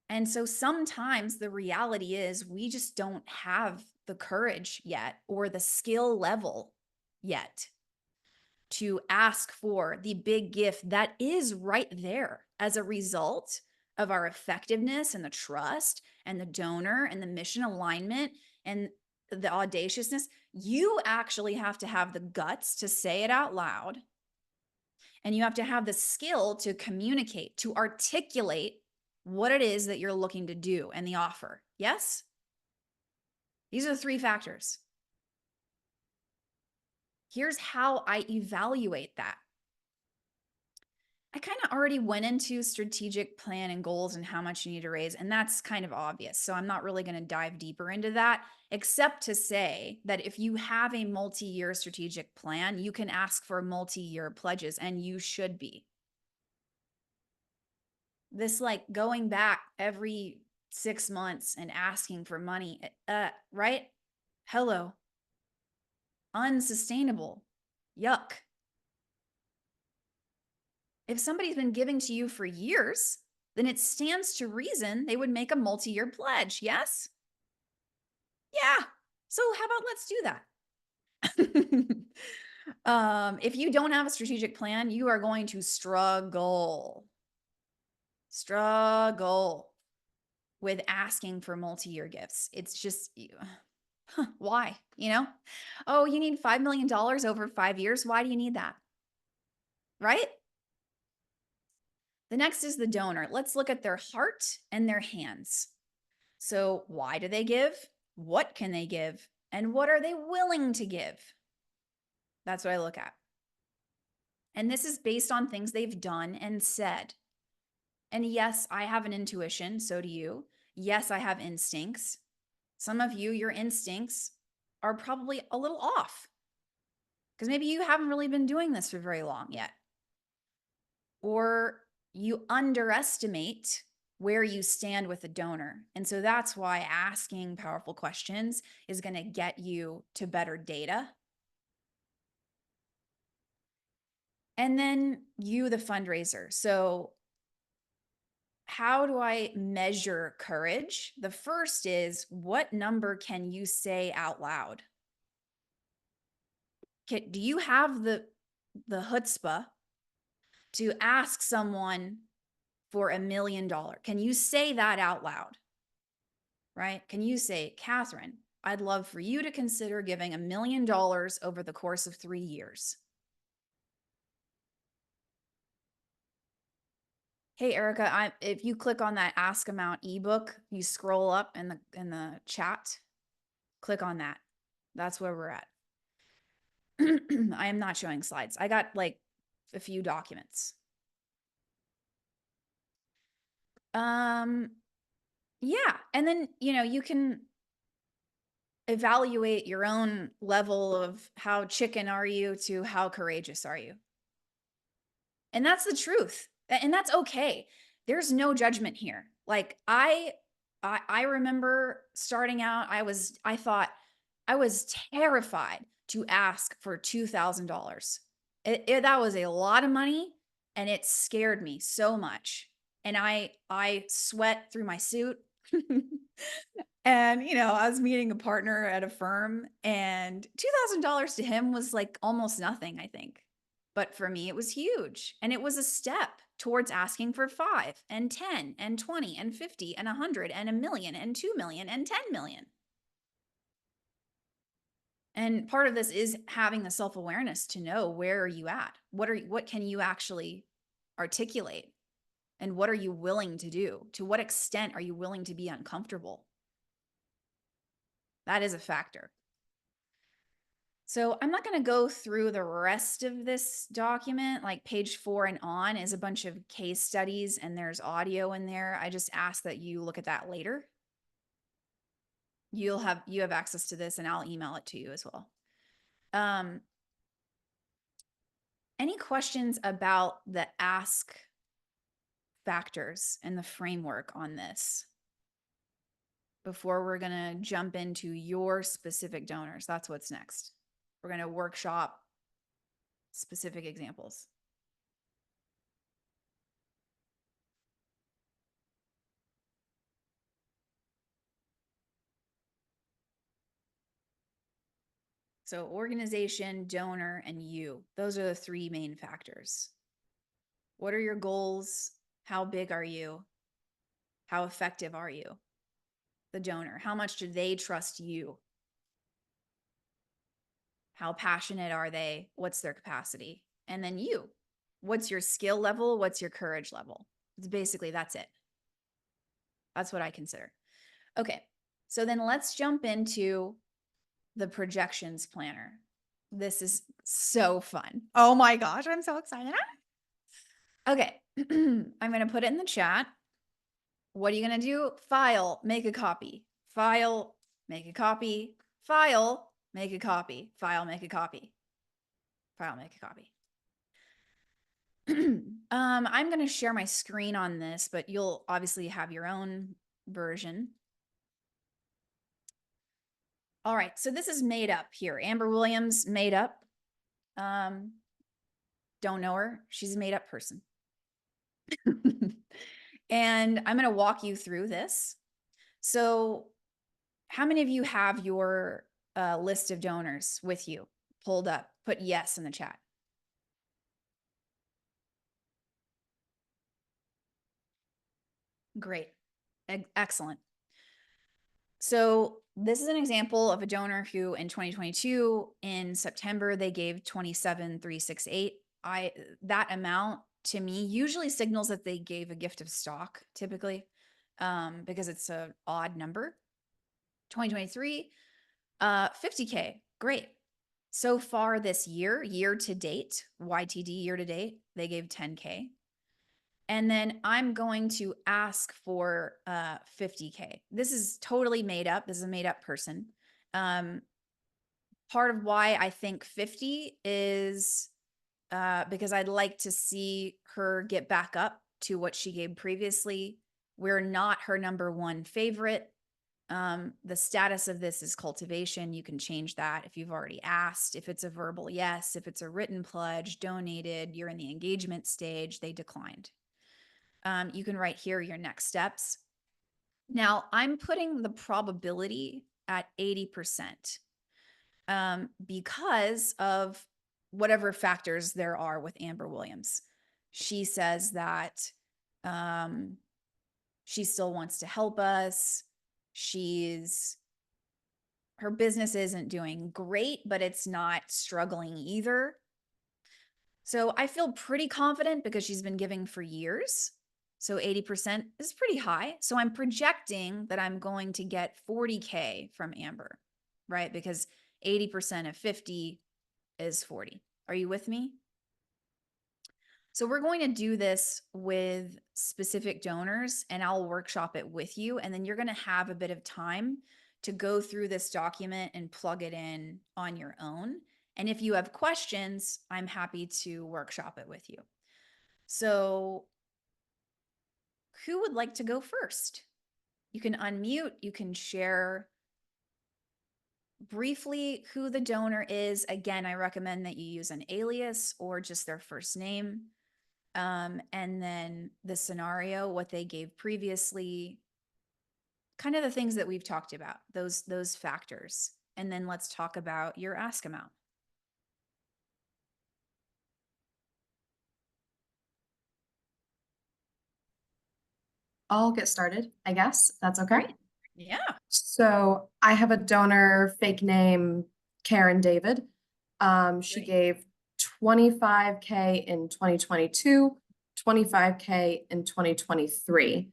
And so sometimes the reality is we just don't have the courage yet or the skill level yet to ask for the big gift that is right there as a result of our effectiveness and the trust and the donor and the mission alignment and the audaciousness. You actually have to have the guts to say it out loud. And you have to have the skill to communicate, to articulate what it is that you're looking to do and the offer. Yes? These are the three factors. Here's how I evaluate that. I kind of already went into strategic plan and goals and how much you need to raise, and that's kind of obvious. So I'm not really going to dive deeper into that, except to say that if you have a multi-year strategic plan, you can ask for multi-year pledges, and you should be. This like going back every 6 months and asking for money, right? Hello. Unsustainable. Yuck. If somebody's been giving to you for years, then it stands to reason they would make a multi-year pledge. Yes? Yeah. So how about let's do that? If you don't have a strategic plan, you are going to struggle with asking for multi-year gifts. It's just, why? You know? Oh, you need $5 million over 5 years. Why do you need that? Right? The next is the donor. Let's look at their heart and their hands. So why do they give? What can they give? And what are they willing to give? That's what I look at. And this is based on things they've done and said. And yes, I have an intuition. So do you. Yes, I have instincts. Some of you, your instincts are probably a little off because maybe you haven't really been doing this for very long yet. Or you underestimate where you stand with a donor. And so that's why asking powerful questions is going to get you to better data. And then you, the fundraiser. So how do I measure courage? The first is, what number can you say out loud? Do you have the chutzpah to ask someone for $1 million? Can you say that out loud? Right? Can you say, Catherine, I'd love for you to consider giving $1 million over the course of 3 years. Hey, Erica, if you click on that Ask Amount ebook, you scroll up in the chat, click on that. That's where we're at. I am not showing slides. I got like a few documents. Yeah. And then, you can evaluate your own level of how chicken are you to how courageous are you. And that's the truth. And that's okay. There's no judgment here. Like I remember starting out, I thought I was terrified to ask for $2,000. That was a lot of money, and it scared me so much. And I sweat through my suit. And, I was meeting a partner at a firm, and $2,000 to him was like almost nothing, I think. But for me, it was huge. And it was a step towards asking for 5 and 10 and 20 and 50 and 100 and 1 million and 2 million and 10 million. And part of this is having the self-awareness to know, where are you at? What can you actually articulate? And what are you willing to do? To what extent are you willing to be uncomfortable? That is a factor. So I'm not going to go through the rest of this document. Like page 4 and on is a bunch of case studies, and there's audio in there. I just ask that you look at that later. You have access to this, and I'll email it to you as well. Any questions about the ask factors and the framework on this before we're going to jump into your specific donors? That's what's next. We're going to workshop specific examples. So organization, donor, and you. Those are the 3 main factors. What are your goals? How big are you? How effective are you? The donor, how much do they trust you? How passionate are they? What's their capacity? And then you, what's your skill level? What's your courage level? It's basically, that's it. That's what I consider. Okay, so then let's jump into the projections planner. This is so fun. Oh my gosh, I'm so excited. Okay, I'm going to put it in the chat. What are you going to do? File, make a copy. File, make a copy. File, make a copy. File, make a copy. File, make a copy. I'm going to share my screen on this, but you'll obviously have your own version. All right, so this is made up here. Amber Williams, made up. Don't know her. She's a made up person. And I'm going to walk you through this. So how many of you have your list of donors with you pulled up? Put yes in the chat. Great. Excellent. So this is an example of a donor who in 2022, in September, they gave 27,368. That amount to me usually signals that they gave a gift of stock, typically, because it's an odd number. 2023, 50K. Great. So far this year to date, YTD year to date, they gave 10K. And then I'm going to ask for 50K. This is totally made up. This is a made up person. Part of why I think 50 is because I'd like to see her get back up to what she gave previously. We're not her #1 favorite. The status of this is cultivation. You can change that if you've already asked. If it's a verbal yes, if it's a written pledge, donated, you're in the engagement stage, they declined. You can write here your next steps. Now, I'm putting the probability at 80% because of whatever factors there are with Amber Williams. She says that she still wants to help us. Her business isn't doing great, but it's not struggling either. So I feel pretty confident because she's been giving for years. So 80% is pretty high. So I'm projecting that I'm going to get 40K from Amber, right? Because 80% of 50 is 40. Are you with me? So we're going to do this with specific donors, and I'll workshop it with you. And then you're going to have a bit of time to go through this document and plug it in on your own. And if you have questions, I'm happy to workshop it with you. So who would like to go first? You can unmute, you can share briefly who the donor is. Again, I recommend that you use an alias or just their first name. And then the scenario, what they gave previously, kind of the things that we've talked about, those factors. And then let's talk about your ask amount. I'll get started, I guess. That's okay. Great. Yeah. So I have a donor, fake name Karen David. She Great. gave 25K in 2022, 25K in 2023.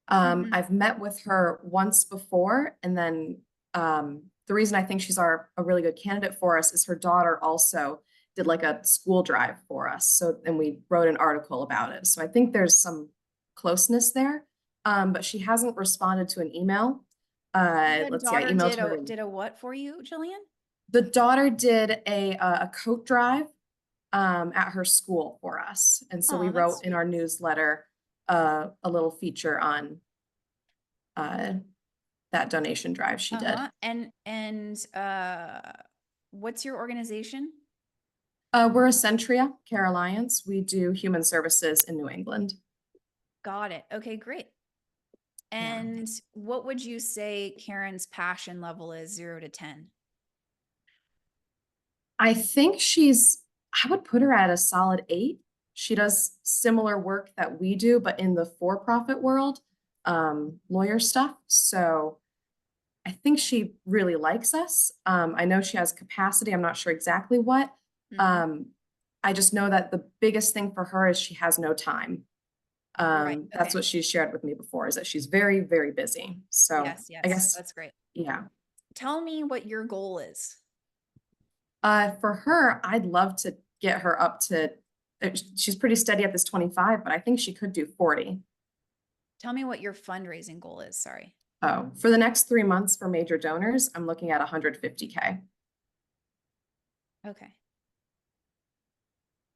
Mhm. I've met with her once before, and then the reason I think she's a really good candidate for us is her daughter also did like a school drive for us. So, and we wrote an article about it. So I think there's some closeness there, but she hasn't responded to an email. The Let's see, I daughter emailed her. did a what for you, Jillian? The daughter did a coat drive at her school for us. And so we Oh, that's wrote in our newsletter a little feature on that donation drive she did. And what's your organization? We're a Centria Care Alliance. We do human services in New England. Got it. Okay, great. And what would you say Karen's passion level is, 0 to 10? I think I would put her at a solid 8. She does similar work that we do, but in the for-profit world, lawyer stuff. So I think she really likes us. I know she has capacity. I'm not sure exactly what. I just know that the biggest thing for her is she has no time. Right. That's Okay. what she's shared with me before, is that she's very, very busy. So Yes, I guess, that's great. yeah. Tell me what your goal is. For her, I'd love to get her up to, she's pretty steady at this 25, but I think she could do 40. Tell me what your fundraising goal is. Sorry. Oh, for the next 3 months for major donors, I'm looking at 150K. Okay.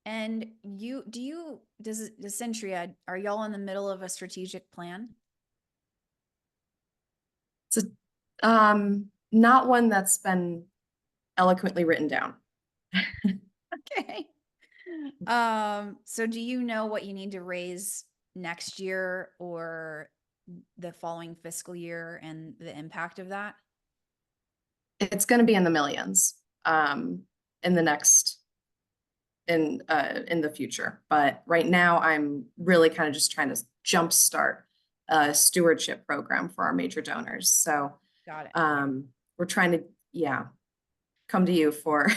And does Centria, are y'all in the middle of a strategic plan? It's not one that's been eloquently written down. Okay. So do you know what you need to raise next year or the following fiscal year and the impact of that? It's going to be in the millions in the future. But right now, I'm really kind of just trying to jumpstart a stewardship program for our major donors. So Got it. we're trying to, come to you for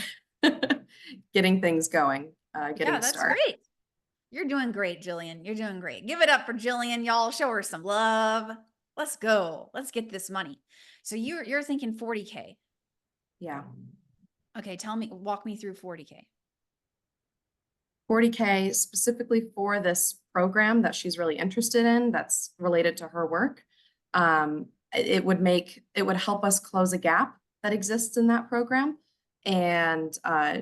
getting things going, getting Yeah, that's started. great. You're doing great, Jillian. You're doing great. Give it up for Jillian, y'all. Show her some love. Let's go. Let's get this money. So you're thinking 40K. Yeah. Okay, walk me through 40K. 40K specifically for this program that she's really interested in, that's related to her work. It would help us close a gap that exists in that program. And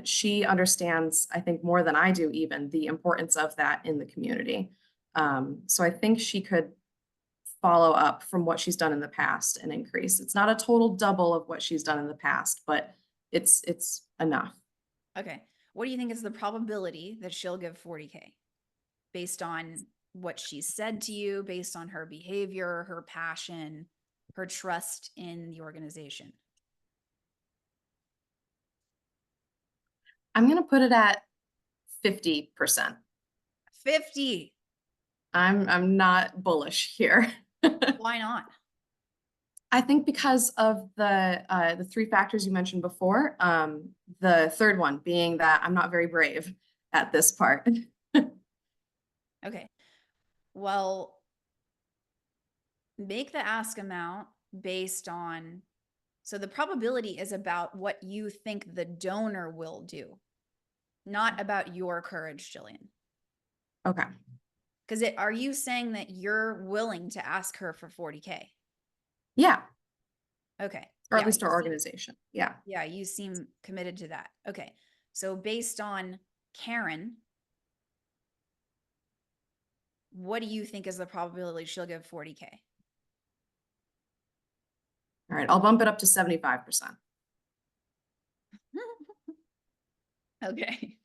she understands, I think more than I do even, the importance of that in the community. So I think she could follow up from what she's done in the past and increase. It's not a total double of what she's done in the past, but it's enough. Okay. What do you think is the probability that she'll give 40K based on what she said to you, based on her behavior, her passion, her trust in the organization? I'm going to put it at 50%. 50. I'm not bullish here. Why not? I think because of the 3 factors you mentioned before, the third one being that I'm not very brave at this part. Okay. Well, make the ask amount based on, so the probability is about what you think the donor will do, not about your courage, Jillian. Okay. Because are you saying that you're willing to ask her for 40K? Yeah. Okay. Or Yeah, at least our organization. Yeah. Yeah, you seem committed to that. Okay. So based on Karen, what do you think is the probability she'll give 40K? All right. I'll bump it up to 75%. Okay.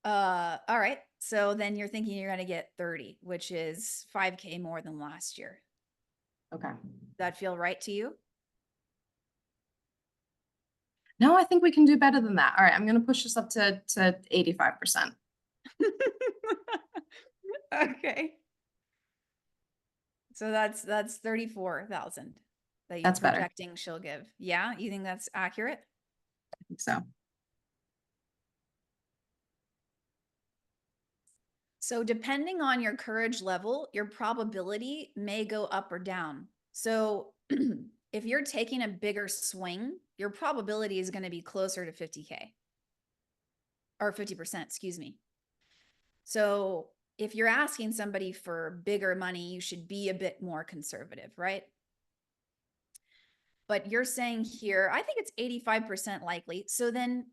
All right. So then you're thinking you're going to get 30, which is 5K more than last year. Okay. That feel right to you? No, I think we can do better than that. All right, I'm gonna push this up to 85%. Okay. So that's 34,000 that you're That's better. projecting she'll give. Yeah, you think that's accurate? I think so. So depending on your courage level, your probability may go up or down. So if you're taking a bigger swing, your probability is going to be closer to 50K or 50%, excuse me. So if you're asking somebody for bigger money, you should be a bit more conservative, right? But you're saying here, I think it's 85% likely. So then,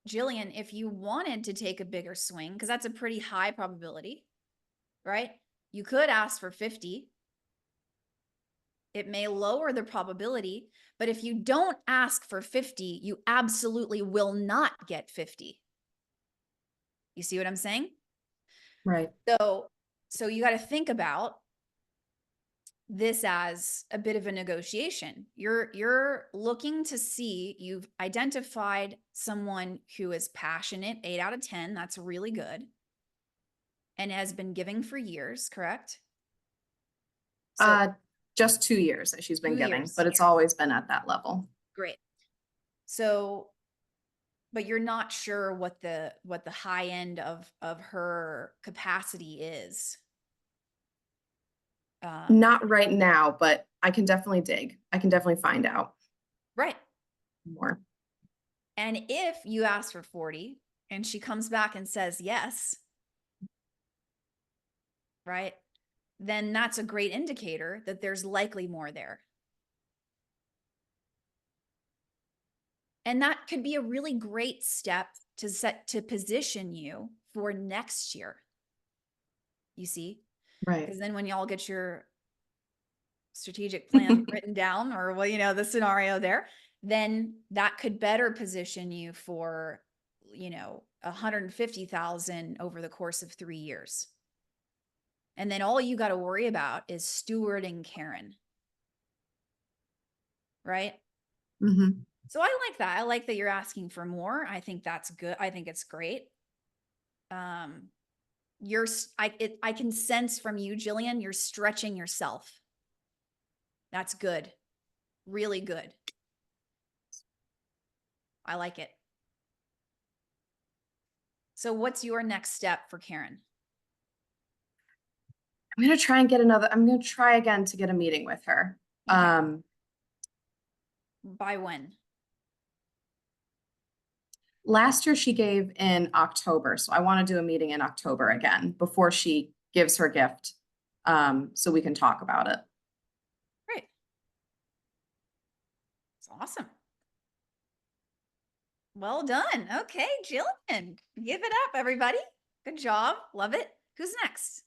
Jillian, if you wanted to take a bigger swing, because that's a pretty high probability, right? You could ask for 50. It may lower the probability, but if you don't ask for 50, you absolutely will not get 50. You see what I'm saying? Right. So you got to think about this as a bit of a negotiation. You're looking to see, you've identified someone who is passionate, 8 out of 10, that's really good, and has been giving for years, correct? So Just 2 years that she's been 2 giving, years. but it's always been at that level. Great. So, but you're not sure what the high end of her capacity is. Not right now, but I can definitely dig. I can definitely find out Right. more. And if you ask for 40 and she comes back and says yes, right, then that's a great indicator that there's likely more there. And that could be a really great step to position you for next year. You see? Right. Because then when y'all get your strategic plan written down, or well, you know, the scenario there, then that could better position you for, you know, 150,000 over the course of 3 years. And then all you got to worry about is stewarding Karen. Right? Mm-hmm. So I like that. I like that you're asking for more. I think that's good. I think it's great. I can sense from you, Jillian, you're stretching yourself. That's good. Really good. I like it. So what's your next step for Karen? I'm gonna try again to get a meeting with her. Okay. By when? Last year she gave in October, so I want to do a meeting in October again before she gives her gift, so we can talk about it. Great. It's awesome. Well done. Okay, Jillian, give it up, everybody. Good job. Love it. Who's next?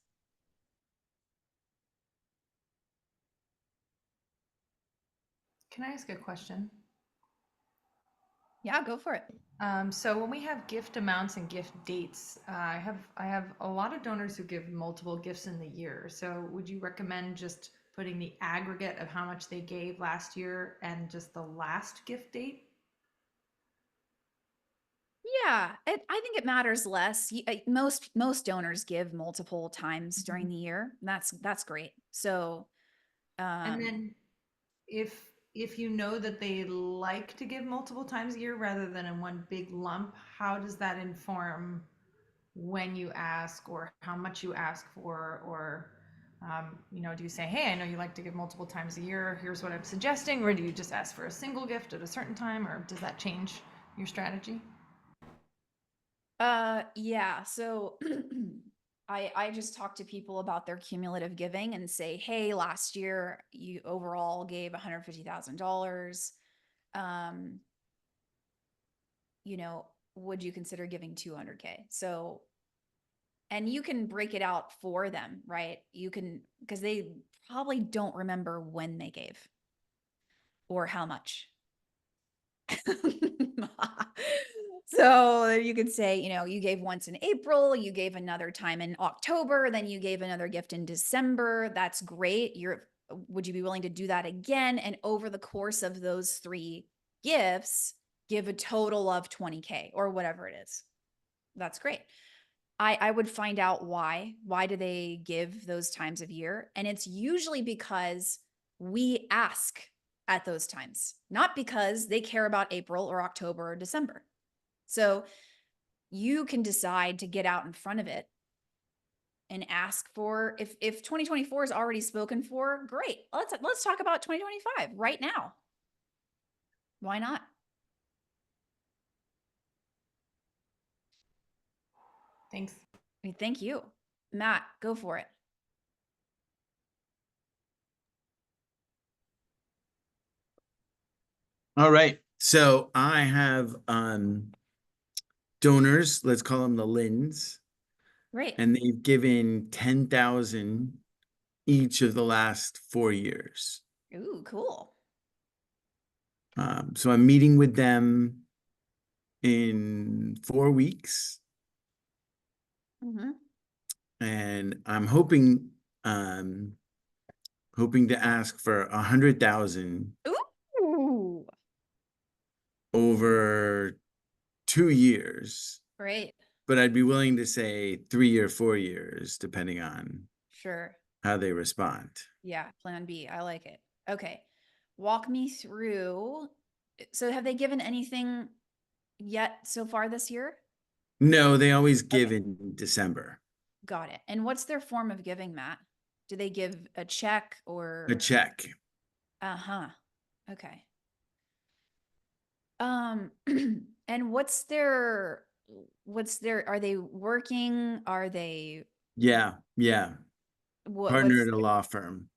Can I ask a question? Yeah, go for it. So when we have gift amounts and gift dates, I have a lot of donors who give multiple gifts in the year. So would you recommend just putting the aggregate of how much they gave last year and just the last gift date? Yeah, I think it matters less. Most donors give multiple times during the year. That's great. So, And then if you know that they like to give multiple times a year rather than in one big lump, how does that inform when you ask or how much you ask for? Or you know, do you say, hey, I know you like to give multiple times a year, here's what I'm suggesting? Or do you just ask for a single gift at a certain time? Or does that change your strategy? yeah. So I just talk to people about their cumulative giving and say, hey, last year you overall gave $150,000. You know, would you consider giving 200K? So, and you can break it out for them, right? You can, because they probably don't remember when they gave or how much. So you could say, you know, you gave once in April, you gave another time in October, then you gave another gift in December. That's great. Would you be willing to do that again? And over the course of those 3 gifts, give a total of 20K or whatever it is. That's great. I would find out why. Why do they give those times of year? And it's usually because we ask at those times, not because they care about April or October or December. So you can decide to get out in front of it and ask for, if 2024 is already spoken for, great. Let's talk about 2025 right now. Why not? Thanks. I mean, thank you. Matt, go for it. All right. So I have donors, let's call them the Lins, Great. and they've given 10,000 each of the last 4 years. Ooh, cool. So I'm meeting with them in 4 weeks, Mm-hmm. and I'm hoping to ask for 100,000 Ooh, over 2 years, great. but I'd be willing to say 3 or 4 years, depending on Sure. how they respond. Yeah, plan B. I like it. Okay. Walk me through. So have they given anything yet so far this year? No, they always give Okay. in December. Got it. And what's their form of giving, Matt? Do they give a check or A check. Uh-huh. Okay. And are they working? Are they Yeah. Partner what's at a law firm.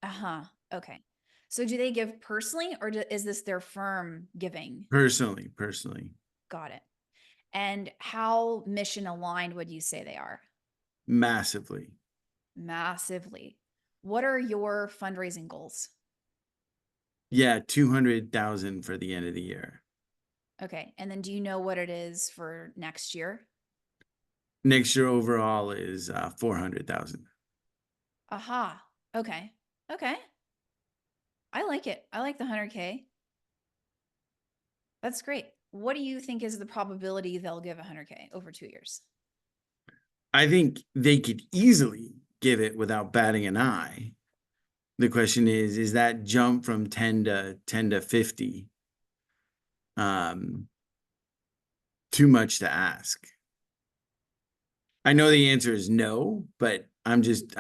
Uh-huh. Okay. So do they give personally or is this their firm giving? Personally. Got it. And how mission aligned would you say they are? Massively. Massively. What are your fundraising goals? Yeah, 200,000 for the end of the year. Okay. And then do you know what it is for next year? Next year overall is 400,000. Aha. Okay. Okay. I like it. I like the 100K. That's great. What do you think is the probability they'll give 100K over 2 years? I think they could easily give it without batting an eye. The question is that jump from 10 to 50 too much to ask? I know the answer is no, but I'm just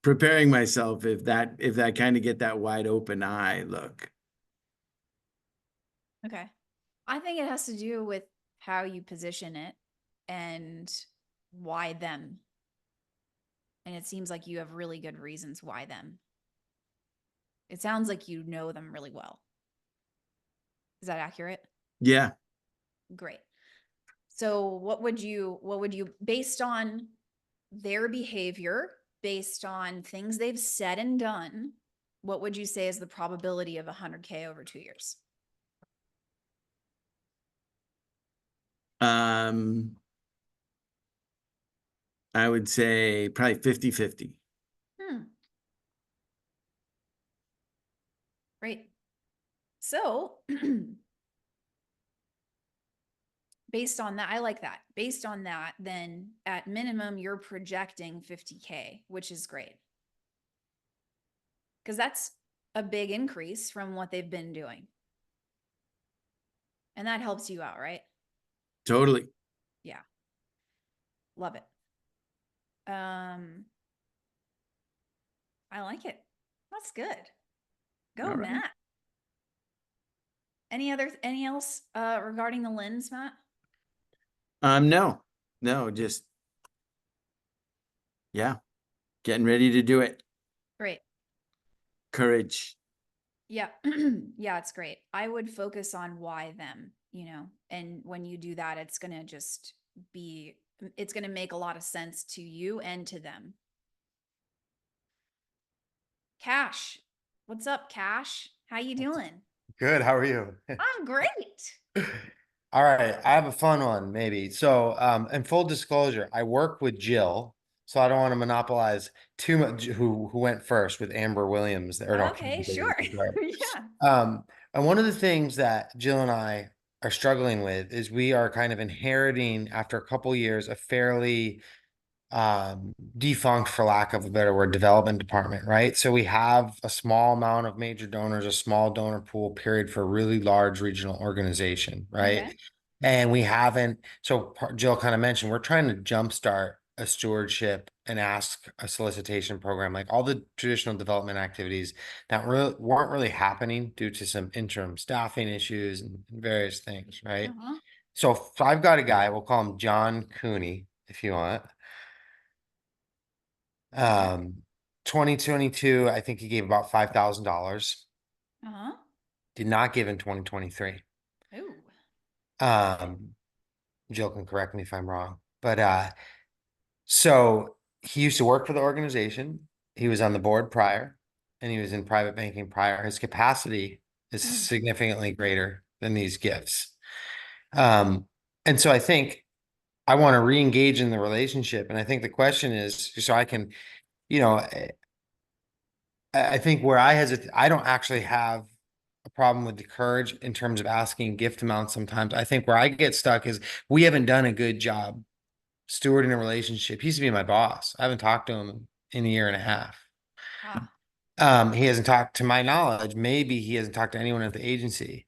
preparing myself if that kind of get that wide open eye look. Okay. I think it has to do with how you position it and why them. And it seems like you have really good reasons why them. It sounds like you know them really well. Is that accurate? Yeah. Great. So what would you based on their behavior, based on things they've said and done, what would you say is the probability of 100K over 2 years? I would say probably 50-50. Great. So based on that, I like that. Based on that, then at minimum, you're projecting 50K, which is great. Because that's a big increase from what they've been doing. And that helps you out, right? Totally. Yeah. Love it. I like it. That's good. Go, All right. Matt. Any else regarding the lens, Matt? No, just yeah, getting ready to do it. Great. Courage. Yeah. Yeah, it's great. I would focus on why them, and when you do that, it's going to make a lot of sense to you and to them. Cash. What's up, Cash? How you doing? Good. How are you? I'm great. All right, I have a fun one, maybe. So, in full disclosure, I work with Jill, so I don't want to monopolize too much who went first with Amber Williams, or no, Okay, sure. Yeah. Um, and one of the things that Jill and I are struggling with is we are kind of inheriting, after a couple years, a fairly defunct, for lack of a better word, development department, right? So we have a small amount of major donors, a small donor pool period for a really large regional organization, right? Okay. And we haven't, so Jill kind of mentioned, we're trying to jumpstart a stewardship and ask a solicitation program, like all the traditional development activities that weren't really happening due to some interim staffing issues and various things, right? Uh-huh. So I've got a guy, we'll call him John Cooney, if you want. 2022, I think he gave about $5,000. Uh-huh. Did not give in 2023. Ooh. Jill can correct me if I'm wrong, but so he used to work for the organization. He was on the board prior, and he was in private banking prior. His capacity is Mm. significantly greater than these gifts. And so I think I want to re-engage in the relationship. And I think the question is, so I can, you know, I think where I hesitate, I don't actually have a problem with the courage in terms of asking gift amounts sometimes. I think where I get stuck is we haven't done a good job stewarding a relationship. He used to be my boss. I haven't talked to him in a year and a half. Ah. He hasn't talked, to my knowledge, maybe he hasn't talked to anyone at the agency.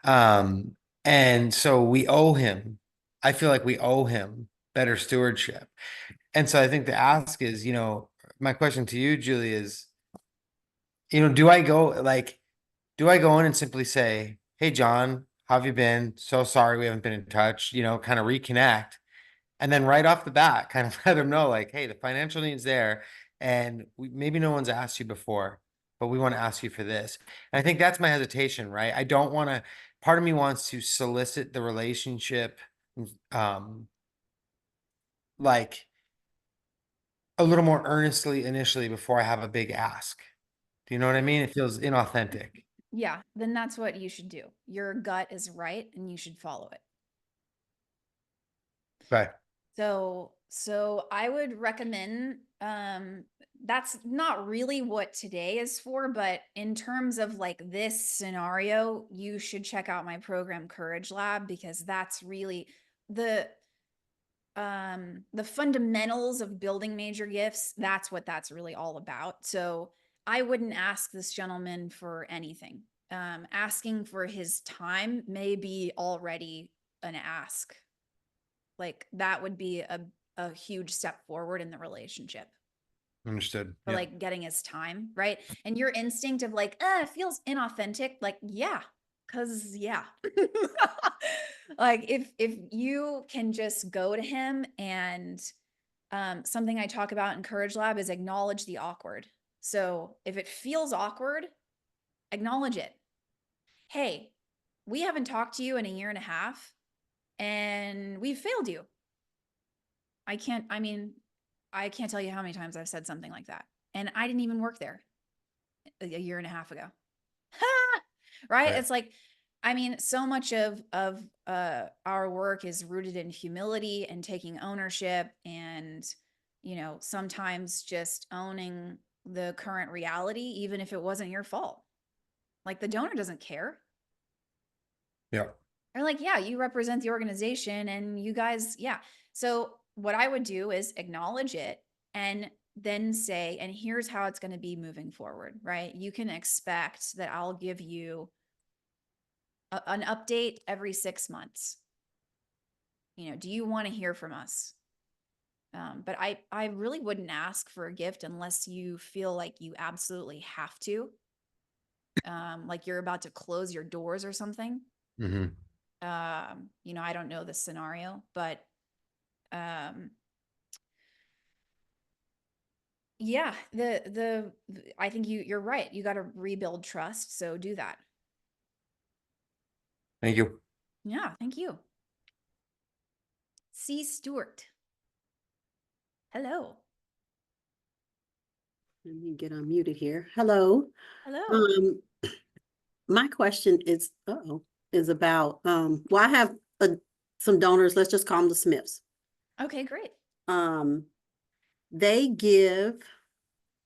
And so we owe him, I feel like we owe him better stewardship. And so I think the ask is, my question to you, Julie, is, do I go in and simply say, "Hey, John, how have you been? So sorry we haven't been in touch," kind of reconnect. And then right off the bat, kind of let them know, like, "Hey, the financial need's there. And maybe no one's asked you before, but we want to ask you for this." And I think that's my hesitation, right? I don't want to, part of me wants to solicit the relationship, like a little more earnestly initially before I have a big ask. Do you know what I mean? It feels inauthentic. Yeah, then that's what you should do. Your gut is right and you should follow it. Right. So I would recommend that's not really what today is for, but in terms of like this scenario, you should check out my program Courage Lab, because that's really the fundamentals of building major gifts. That's what that's really all about. So I wouldn't ask this gentleman for anything. Asking for his time may be already an ask. Like that would be a huge step forward in the relationship Understood. for Yeah. like getting his time, right? And your instinct of like, it feels inauthentic, like, yeah, because yeah. Like if you can just go to him and something I talk about in Courage Lab is acknowledge the awkward. So if it feels awkward, acknowledge it. Hey, we haven't talked to you in a year and a half and we've failed you. I can't tell you how many times I've said something like that. And I didn't even work there a year and a half ago. Right? Right. It's like, so much of our work is rooted in humility and taking ownership and, sometimes just owning the current reality, even if it wasn't your fault. Like the donor doesn't care. Yeah. They're like, yeah, you represent the organization and you guys, yeah. So what I would do is acknowledge it and then say, and here's how it's going to be moving forward, right? You can expect that I'll give you an update every 6 months. Do you want to hear from us? But I really wouldn't ask for a gift unless you feel like you absolutely have to. Like you're about to close your doors or something. Mm-hmm. I don't know this scenario, but yeah, I think you're right. You got to rebuild trust, so do that. Thank you. Yeah, thank you. C. Stewart. Hello. Let me get unmuted here. Hello. Hello. My question is about, well, I have some donors, let's just call them the Smiths. Okay, great. They give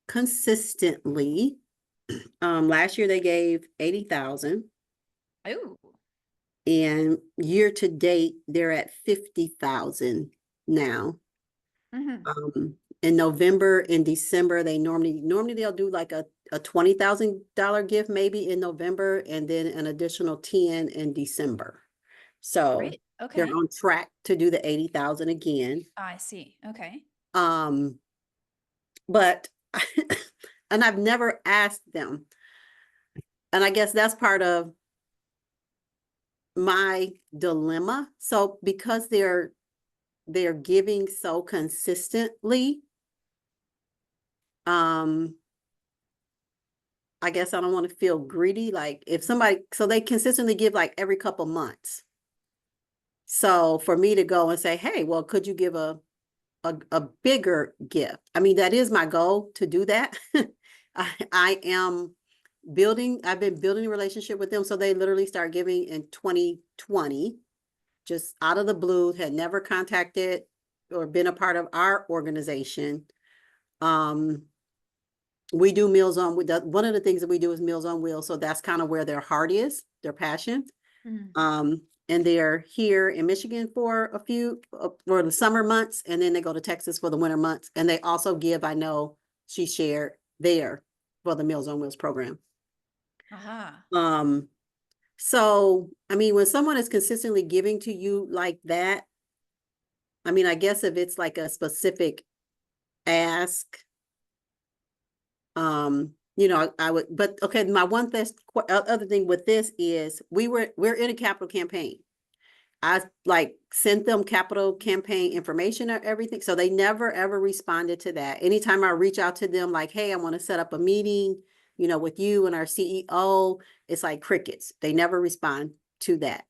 consistently. Last year they gave 80,000, Oh, and year to date they're at 50,000 now. In November and December, they normally they'll do like a $20,000 gift maybe in November, and then an additional 10 in December. So great. they're Okay. on track to do the 80,000 again. I see. Okay. But and I've never asked them, and I guess that's part of my dilemma. So because they're giving so consistently, I guess I don't want to feel greedy. Like if somebody, so they consistently give like every couple months. So for me to go and say, hey, well, could you give a bigger gift? I mean, that is my goal, to do that. I've been building a relationship with them. So they literally start giving in 2020, just out of the blue, had never contacted or been a part of our organization. We do Meals on Wheels. One of the things that we do is Meals on Wheels. So that's kind of where their heart is, their passion. And they're here in Michigan for for the summer months, and then they go to Texas for the winter months. And they also give, I know she shared there for the Meals on Wheels program. So, I mean, when someone is consistently giving to you like that, I mean, I guess if it's like a specific ask, I would, but okay, my other thing with this is we're in a capital campaign. I like sent them capital campaign information or everything. So they never ever responded to that. Anytime I reach out to them, like, hey, I want to set up a meeting, with you and our CEO, it's like crickets. They never respond to that.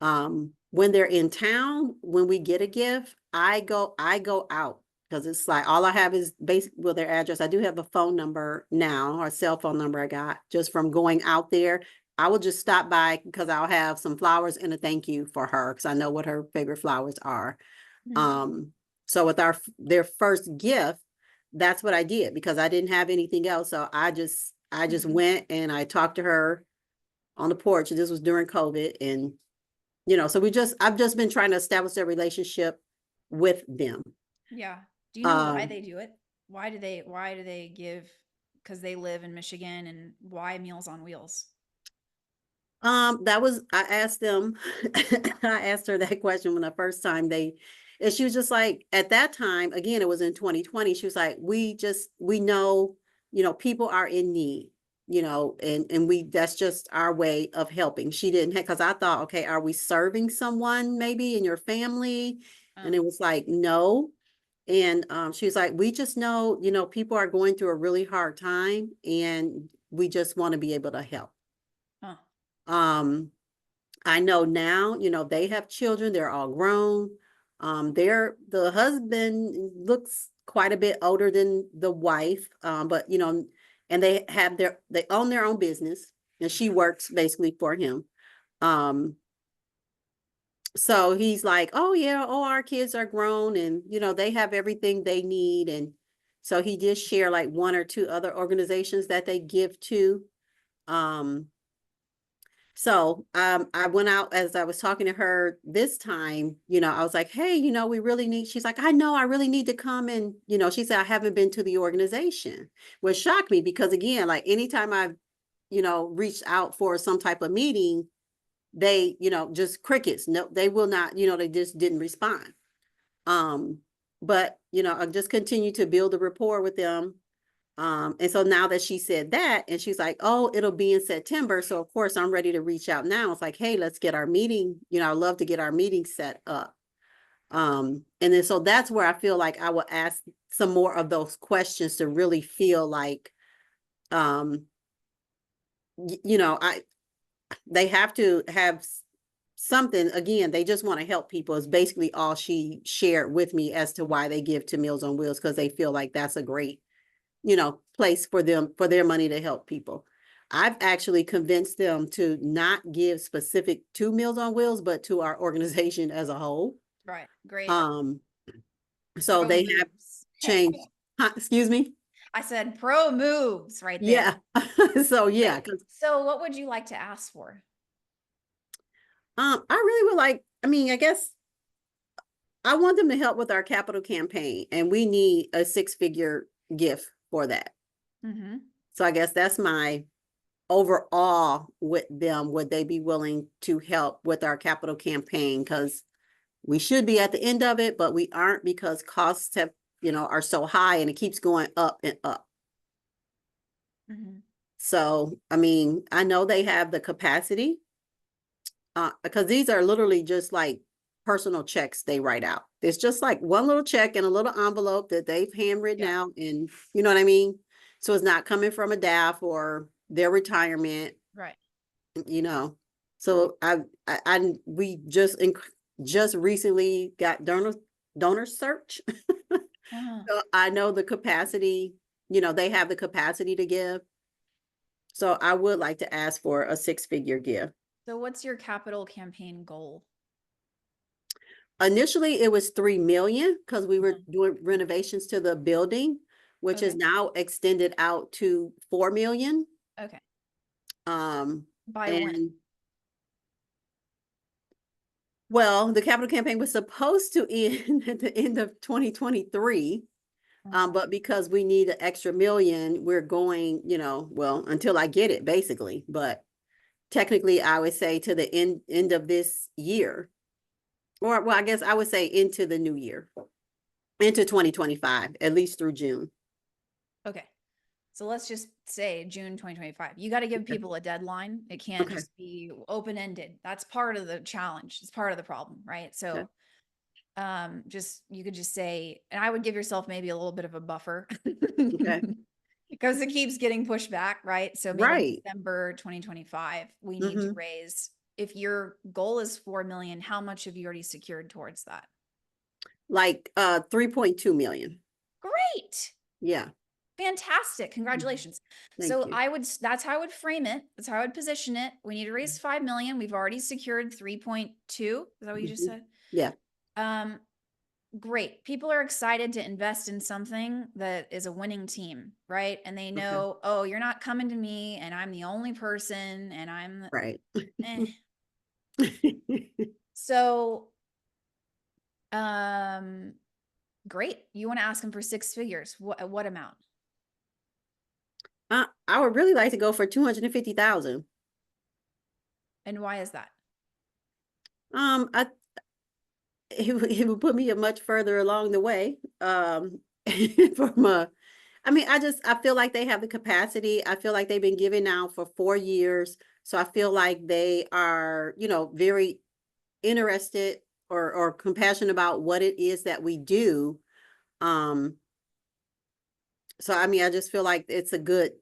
When they're in town, when we get a gift, I go out, because it's like all I have is basically their address. I do have a phone number now, or a cell phone number I got just from going out there. I will just stop by because I'll have some flowers and a thank you for her, because I know what her favorite flowers are. So with their first gift, that's what I did, because I didn't have anything else. So I just went and I talked to her on the porch. This was during COVID, and so I've just been trying to establish a relationship with them. Yeah. Do you know why they do it? Why do they give? Because they live in Michigan, and why Meals on Wheels? I asked them, I asked her that question when the first time and she was just like, at that time, again, it was in 2020. She was like, we know, people are in need, and that's just our way of helping. She didn't have, because I thought, okay, are we serving someone maybe in your family? And it was like, no. And she was like, we just know, people are going through a really hard time, and we just want to be able to help. I know now, they have children, they're all grown. The husband looks quite a bit older than the wife, but and they own their own business, and she works basically for him. So he's like, oh yeah, our kids are grown, and they have everything they need. And so he did share like one or two other organizations that they give to. So I went out, as I was talking to her this time, I was like, hey, we really need, she's like, I know, I really need to come. And, she said, I haven't been to the organization, which shocked me, because again, like anytime I've, reached out for some type of meeting, they, just crickets. No, they will not, they just didn't respond. But, I just continue to build a rapport with them. And so now that she said that, and she's like, oh, it'll be in September. So of course I'm ready to reach out now. It's like, hey, let's get our meeting, I'd love to get our meeting set up. And then, so that's where I feel like I will ask some more of those questions to really feel like, they have to have something. Again, they just want to help people is basically all she shared with me as to why they give to Meals on Wheels, because they feel like that's a great place for them, for their money to help people. I've actually convinced them to not give specific to Meals on Wheels, but to our organization as a whole. Right. Great. So Pro they have moves. changed, excuse me? I said pro moves right there. Yeah. So yeah, Great. So what would you like to ask for? I really would like, I mean, I guess I want them to help with our capital campaign, and we need a 6-figure gift for that. Mm-hmm. So I guess that's my overall with them. Would they be willing to help with our capital campaign? Because we should be at the end of it, but we aren't because costs have, are so high and it keeps going up and up. Mm-hmm. So, I mean, I know they have the capacity, because these are literally just like personal checks they write out. It's just like one little check in a little envelope that they've handwritten Yeah. out, and you know what I mean? So it's not coming from a DAF or their retirement, Right. So we just recently got donor search. Uh-huh. So I know the capacity, they have the capacity to give. So I would like to ask for a 6-figure gift. So what's your capital campaign goal? Initially, it was 3 million because we were Mhm. doing renovations to the building, which is Okay. now extended out to 4 million. Okay. Um, By when? and well, the capital campaign was supposed to end at the end of 2023. But because we need an extra million, we're going, well, until I get it, basically. But technically, I would say to the end of this year, or well, I guess I would say into the new year, into 2025, at least through June. Okay. So let's just say June 2025. You got to give Okay. people a deadline. It can't Okay. just be open-ended. That's part of the challenge. It's part of the problem, right? So you could just say, and I would give yourself maybe a little bit of a buffer. Okay. Because it keeps getting pushed back, right? So maybe Right. December 2025, we need to Mhm. raise, if your goal is 4 million, how much have you already secured towards that? Like 3.2 million. Great. Yeah. Fantastic. Congratulations. Thank So you. that's how I would frame it. That's how I would position it. We need to raise 5 million. We've already secured 3.2. Is that what you just Mhm. said? Yeah. Great. People are excited to invest in something that is a winning team, right? And they know, oh, you're not coming to me and I'm the only person and I'm Right. eh. So great. You want to ask them for 6 figures. What amount? I would really like to go for 250,000. And why is that? It would put me a much further along the way. I feel like they have the capacity. I feel like they've been giving now for 4 years. So I feel like they are, very interested or compassionate about what it is that we do. So I just feel like it's a good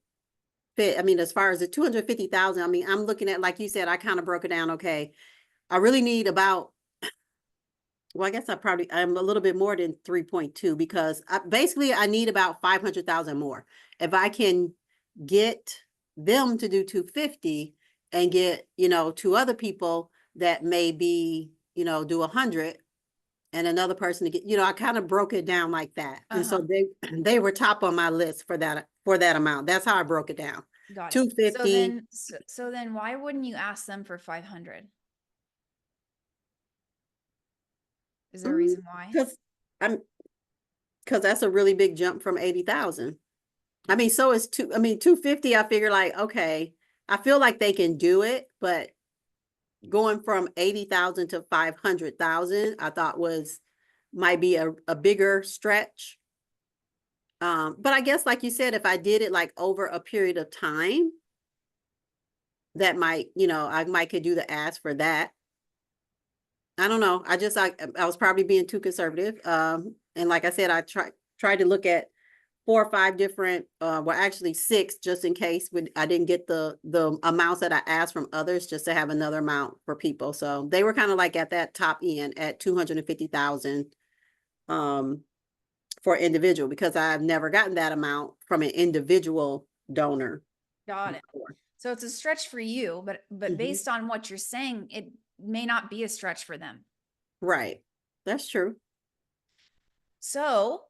fit. As far as the 250,000, I'm looking at, like you said, I kind of broke it down. Okay. I really need about, well, I guess I'm a little bit more than 3.2 because I need about 500,000 more. If I can get them to do 250 and get, 2 other people that may be, do 100 and another person to get, I kind of broke it down like that. And so they were top on my list for that amount. That's how I broke it down. Got it. 250. So then why wouldn't you ask them for 500? Is there a reason why? Because that's a really big jump from 80,000. So is 250. I figure like, okay, I feel like they can do it, but going from 80,000 to 500,000, I thought might be a bigger stretch. But I guess, like you said, if I did it like over a period of time, that might, I might could do the ask for that. I don't know. I was probably being too conservative. And like I said, I tried to look at 4 or 5 different, well, actually 6, just in case I didn't get the amounts that I asked from others, just to have another amount for people. So they were kind of like at that top end at 250,000 for individual, because I've never gotten that amount from an individual donor. Got it. before. So it's a stretch for you, but Mhm. based on what you're saying, it may not be a stretch for them. Right. That's true. So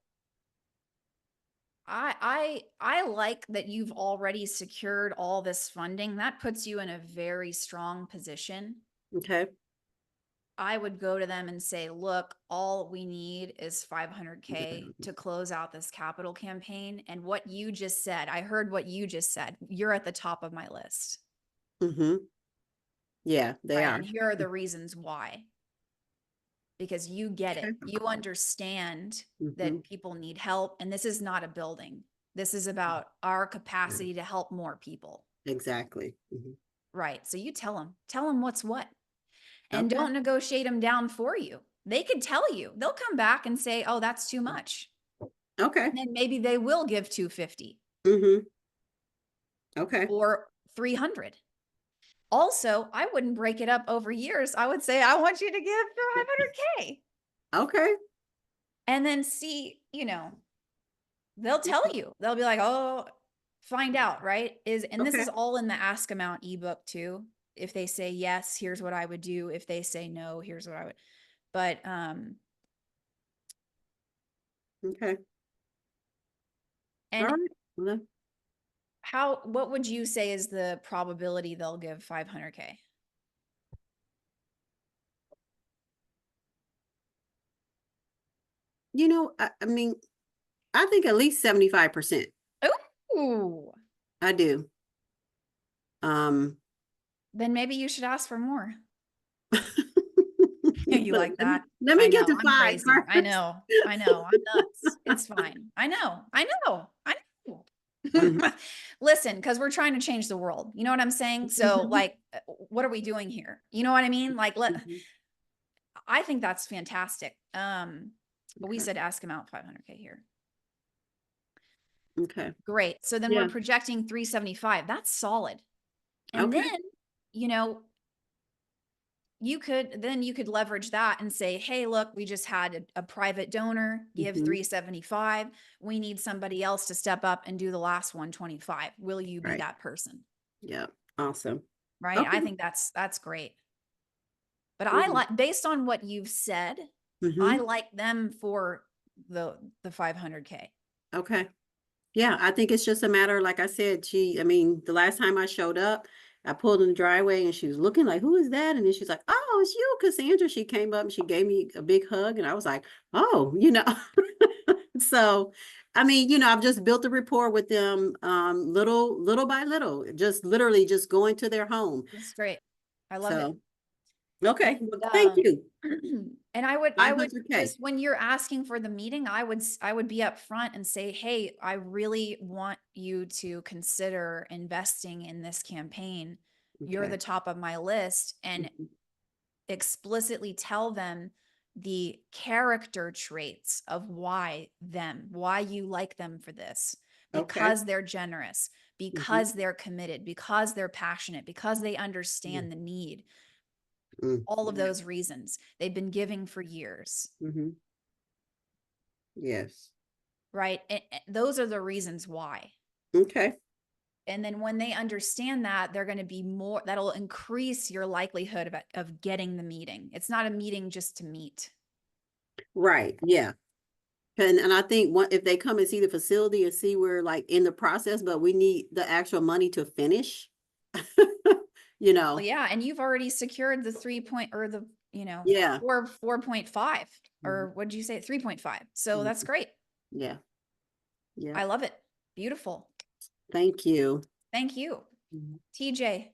I like that you've already secured all this funding. That puts you in a very strong position. Okay. I would go to them and say, look, all we need is 500K to close out this capital campaign. And what you just said, I heard what you just said. You're at the top of my list. Mm-hmm. Yeah, they Right. are. And here are the reasons why. Because you get it. You understand that Mhm. people need help. And this is not a building. This is about our capacity to help more people. Exactly. Mhm. Right. So you tell them what's what. And Okay. don't negotiate them down for you. They could tell you. They'll come back and say, "Oh, that's too much." Okay. And then maybe they will give 250 Mm-hmm. Okay. or 300. Also, I wouldn't break it up over years. I would say, "I want you to give 500K." Okay. And then see, they'll tell you. They'll be like, "Oh, find out," right? And this Okay. is all in the Ask Amount ebook too. If they say yes, here's what I would do. If they say no, here's what I would. But Okay. and All right. Well, what would you say is the probability they'll give 500K? I mean, I think at least 75%. Ooh, I do. then maybe you should ask for more. You But like that? let me I get know, to I'm 5 crazy. I first. know, I'm nuts. It's fine. I know. Mhm. Listen, because we're trying to change the world. You know what I'm saying? So, Mhm. like, what are we doing here? You know what I mean? Like, Mhm. I think that's fantastic. But we Okay. said ask him out 500K here. Okay. Great. So then Yeah. we're projecting 375. That's solid. And Okay. then, you know, you could leverage that and say, hey, look, we just had a private donor give Mhm. 375. We need somebody else to step up and do the last 125. Will you be Right. that person? Yeah. Awesome. Right. Okay. I think that's great. But Yeah. I like, based on what you've said, I Mhm. like them for the 500K. Okay. Yeah, I think it's just a matter, like I said, I mean, the last time I showed up, I pulled in the driveway and she was looking like, who is that? And then she's like, oh, it's you, Cassandra. She came up and she gave me a big hug. And I was like, oh, so, I mean, I've just built a rapport with them, little by little, just literally just going to their home. That's great. I love it. So, okay. And, Well, thank you. and I would 500K. just, when you're asking for the meeting, I would be up front and say, hey, I really want you to consider investing in this campaign. You're Okay. the top of my list, and Mhm. explicitly tell them the character traits of why you like them for this, Okay. because they're generous, Mhm. because they're committed, because they're passionate, because they understand the need. Mm. All of those reasons. They've been giving for years, Mhm. Yes. right? And those are the reasons why. Okay. And then when they understand that, they're going to be more, that'll increase your likelihood of getting the meeting. It's not a meeting just to meet. Right. Yeah. And I think if they come and see the facility and see we're like in the process, but we need the actual money to finish, Well, yeah. And you've already secured the 3 or the, Yeah. 4.5, Mhm. or what did you say? 3.5. So that's Mhm. great. Yeah. Yeah. I love it. Beautiful. Thank you. Thank you. Mhm. TJ.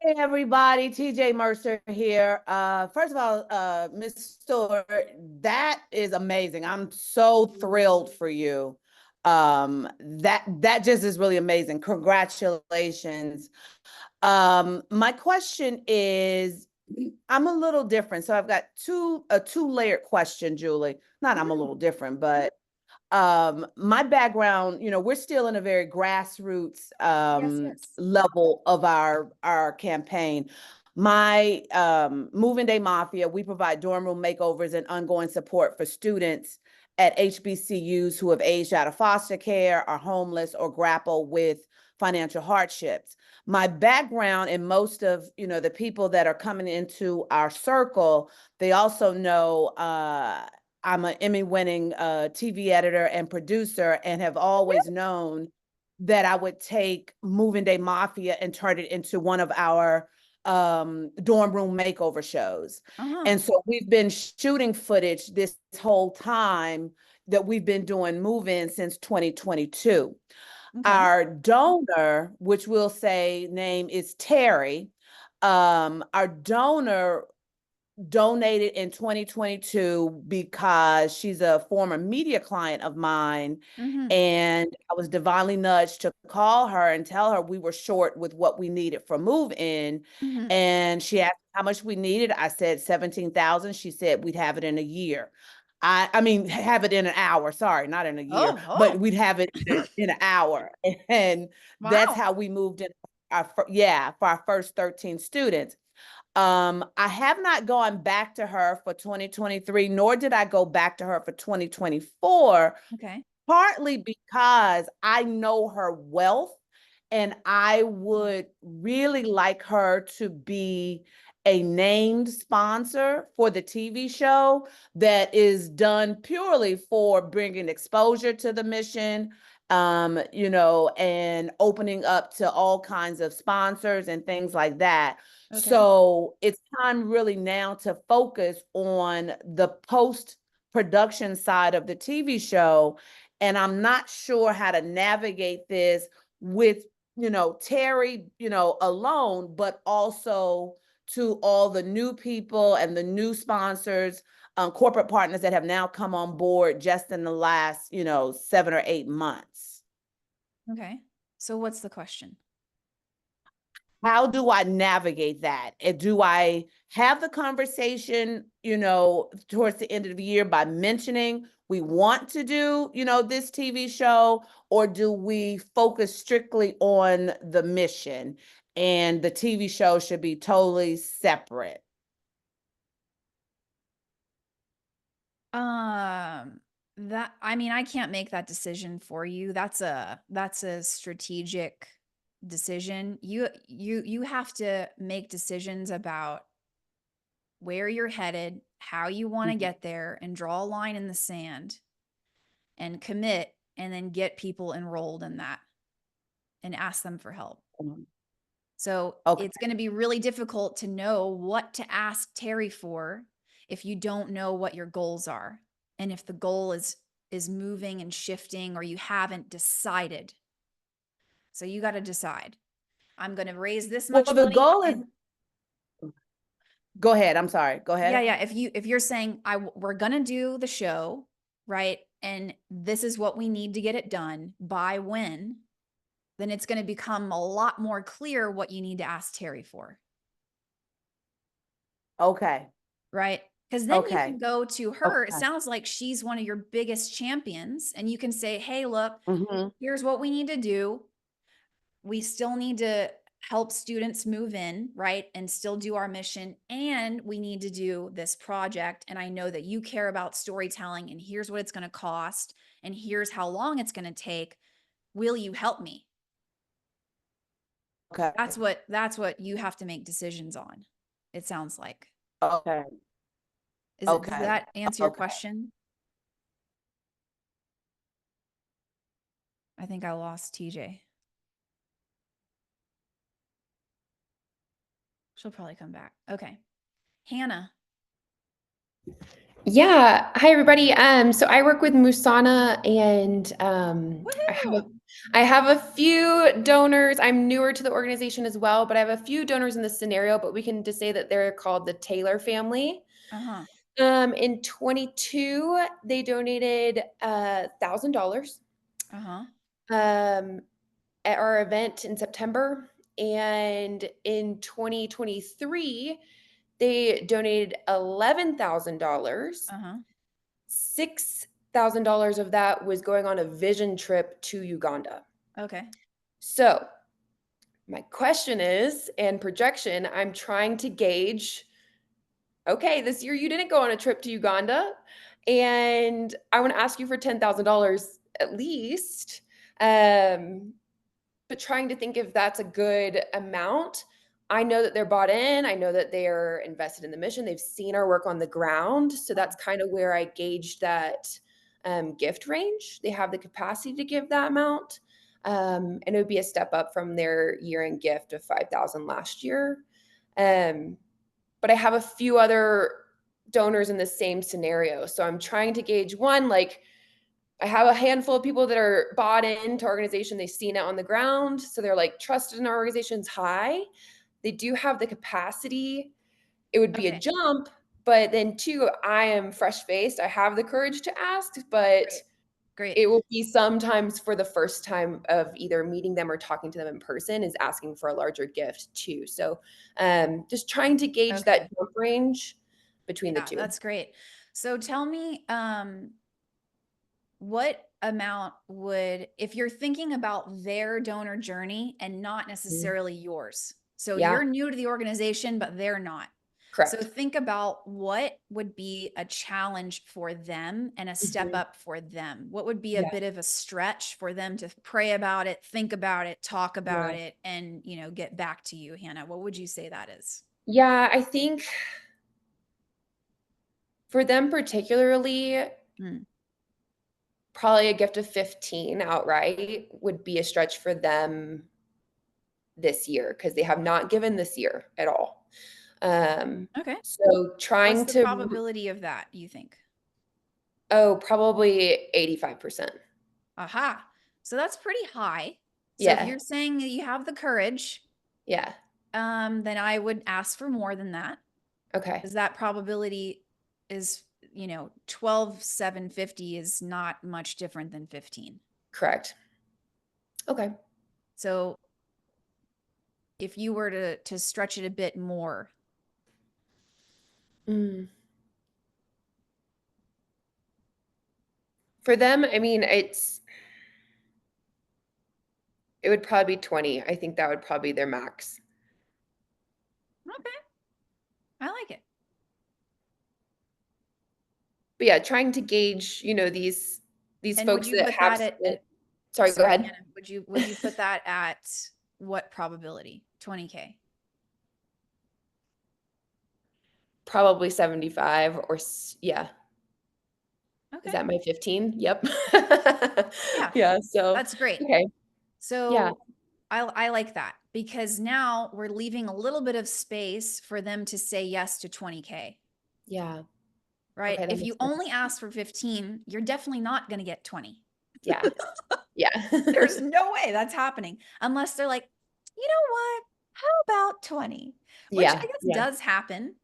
Hey everybody, TJ Mercer here. First of all, Ms. Stewart, that is amazing. I'm so thrilled for you. That just is really amazing. Congratulations. My question is, I'm a little different. So I've got a two-layered question, Julie. Not I'm a little different, but my background, we're still in a very grassroots Yes. level of our campaign. My Moving Day Mafia, we provide dorm room makeovers and ongoing support for students at HBCUs who have aged out of foster care, are homeless, or grapple with financial hardships. My background and most of, you know, the people that are coming into our circle, they also know I'm an Emmy-winning TV editor and producer, and have always known that I would take Moving Day Mafia and turn it into one of our dorm room makeover shows. Uh-huh. And so we've been shooting footage this whole time that we've been doing move-in since 2022. Okay. Our donor, which we'll say name is Terry, our donor donated in 2022 because she's a former media client of mine. Mm-hmm. And I was divinely nudged to call her and tell her we were short with what we needed for move in. Mm-hmm. And she asked how much we needed. I said 17,000. She said we'd have it in a year. I mean, have it in an hour. Sorry, not in a year, but we'd have it in an hour. And that's Wow. how we moved in for our first 13 students. I have not gone back to her for 2023, nor did I go back to her for 2024, Okay. partly because I know her wealth and I would really like her to be a named sponsor for the TV show that is done purely for bringing exposure to the mission, you know, and opening up to all kinds of sponsors and things like that. Okay. So it's time really now to focus on the post-production side of the TV show. And I'm not sure how to navigate this with, you know, Terry, you know, alone, but also to all the new people and the new sponsors, corporate partners that have now come on board just in the last, you know, 7 or 8 months. Okay. So what's the question? How do I navigate that? And do I have the conversation, you know, towards the end of the year by mentioning we want to do, you know, this TV show, or do we focus strictly on the mission and the TV show should be totally separate? That, I mean, I can't make that decision for you. That's a strategic decision. You have to make decisions about where you're headed, how you want to Mhm. get there, and draw a line in the sand and commit, and then get people enrolled in that and ask them for help. So Okay. it's going to be really difficult to know what to ask Terry for if you don't know what your goals are, and if the goal is moving and shifting, or you haven't decided. So you got to decide. I'm going to raise this Well, much the money. goal is, go ahead. I'm sorry. Go ahead. Yeah. If you're saying we're going to do the show, right? And this is what we need to get it done by when, then it's going to become a lot more clear what you need to ask Terry for. Okay. Right? Because then you Okay. can go to her. It Okay. sounds like she's one of your biggest champions, and you can say, hey, look, Mhm. here's what we need to do. We still need to help students move in, right? And still do our mission. And we need to do this project. And I know that you care about storytelling, and here's what it's going to cost, and here's how long it's going to take. Will you help me? Okay. That's what you have to make decisions on, it sounds like. Okay. Does Okay. that answer your Okay. question? I think I lost TJ. She'll probably come back. Okay. Hannah. Yeah. Hi, everybody. So I work with Musana, and Woohoo! I have a few donors. I'm newer to the organization as well, but I have a few donors in this scenario, but we can just say that they're called the Taylor family. Uh-huh. In 22, they donated $1,000 Uh-huh. at our event in September. And in 2023, they donated $11,000. Uh-huh. $6,000 of that was going on a vision trip to Uganda. Okay. So my question is, and projection, I'm trying to gauge, okay, this year you didn't go on a trip to Uganda. and I want to ask you for $10,000 at least. But trying to think if that's a good amount. I know that they're bought in. I know that they're invested in the mission. They've seen our work on the ground. So that's kind of where I gauged that gift range. They have the capacity to give that amount. And it would be a step up from their year-end gift of $5,000 last year. But I have a few other donors in the same scenario. So I'm trying to gauge one, like, I have a handful of people that are bought into organization. They've seen it on the ground. So they're like trusted in our organization's high. They do have the capacity. It would be a Okay. jump, but then two, I am fresh faced. I have the courage to ask, but Great. it will be sometimes for the first time of either meeting them or talking to them in person is asking for a larger gift too. So just trying to gauge that jump range between the two. That's great. So tell me, what amount would, if you're thinking about their donor journey and not necessarily yours. So Yeah. you're new to the organization, but they're not. Correct. So think about what would be a challenge for them and a step up for them. What would be a bit of a stretch for them to pray about it, think about it, talk about it, and, you know, get back to you, Hannah? What would you say that is? Yeah, I think for them particularly, probably a gift of 15 outright would be a stretch for them this year because they have not given this year at all. Okay. So trying What's the probability of that, you think? Probably 85%. Aha. So that's pretty high. So Yeah. if you're saying that you have the courage, Yeah. then I would ask for more than that. Okay. Because that probability is, you know, 12,750 is not much different than 15. Correct. Okay. So if you were to stretch it a bit more. For them, I mean, it would probably be 20. I think that would probably be their max. Okay. I like it. But yeah, trying to gauge, you know, these And folks would you that put have that spent, sorry, go ahead. Hannah, would you put that at what probability? 20K? Probably 75 or yeah. Okay. Is that my 15? Yep. Yeah. Yeah. So That's great. okay. So Yeah. I like that because now we're leaving a little bit of space for them to say yes to 20K. Yeah. Right. Okay, that If you makes sense. only ask for 15, you're definitely not going to get 20. Yeah. Yeah. There's no way that's happening unless they're like, you know what? How about 20? Which I guess does happen.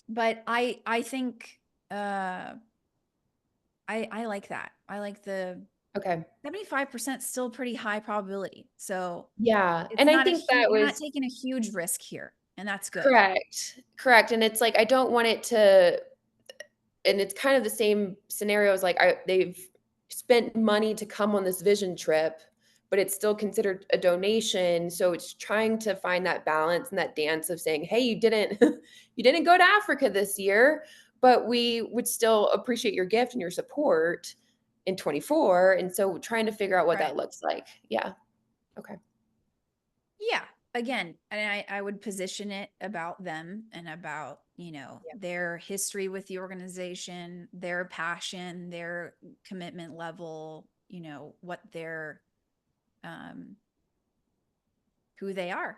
But I think I like that. I like the 75% still pretty high probability. So yeah. it's And I not think that you're not was taking a huge risk here, and that's good. correct. And it's like I don't want it to, and it's kind of the same scenario as like they've spent money to come on this vision trip, but it's still considered a donation. So it's trying to find that balance and that dance of saying, hey, you didn't you didn't go to Africa this year, but we would still appreciate your gift and your support in 24. And so trying to figure out what that looks like. Yeah. Okay. Yeah. Again, and I would position it about them and about, you know, their history with the organization, their passion, their commitment level, you know, what their who they are.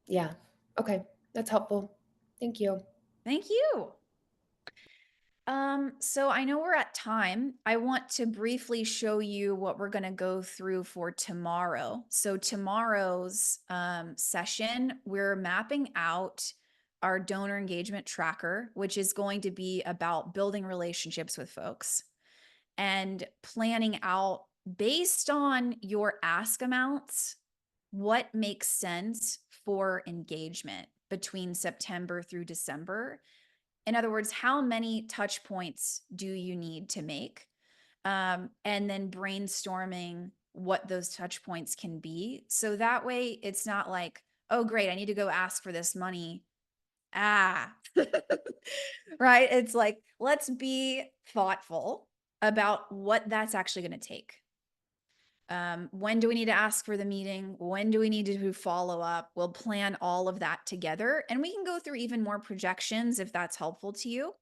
Yeah. Okay. That's helpful. Thank you. Thank you. So I know we're at time. I want to briefly show you what we're going to go through for tomorrow. So tomorrow's session, we're mapping out our donor engagement tracker, which is going to be about building relationships with folks and planning out based on your ask amounts, what makes sense for engagement between September through December. In other words, how many touch points do you need to make? And then brainstorming what those touch points can be. So that way it's not like, oh, great, I need to go ask for this money Right? It's like, let's be thoughtful about what that's actually going to take. When do we need to ask for the meeting? When do we need to do follow up? We'll plan all of that together, and we can go through even more projections if that's helpful to you.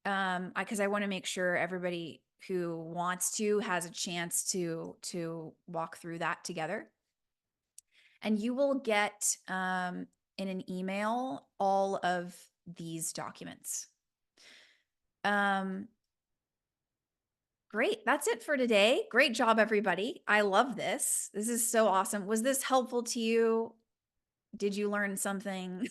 Because I want to make sure everybody who wants to has a chance to walk through that together. And you will get in an email all of these documents. Great. That's it for today. Great job, everybody. I love this. This is so awesome. Was this helpful to you? Did you learn something?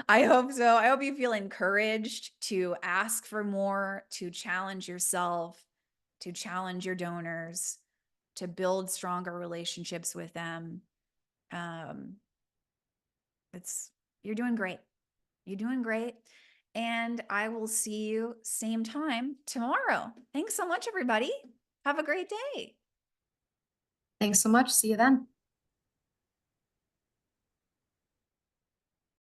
I hope so. I hope you feel encouraged to ask for more, to challenge yourself, to challenge your donors, to build stronger relationships with them. You're doing great. You're doing great. And I will see you same time tomorrow. Thanks so much, everybody. Have a great day. Thanks so much. See you then.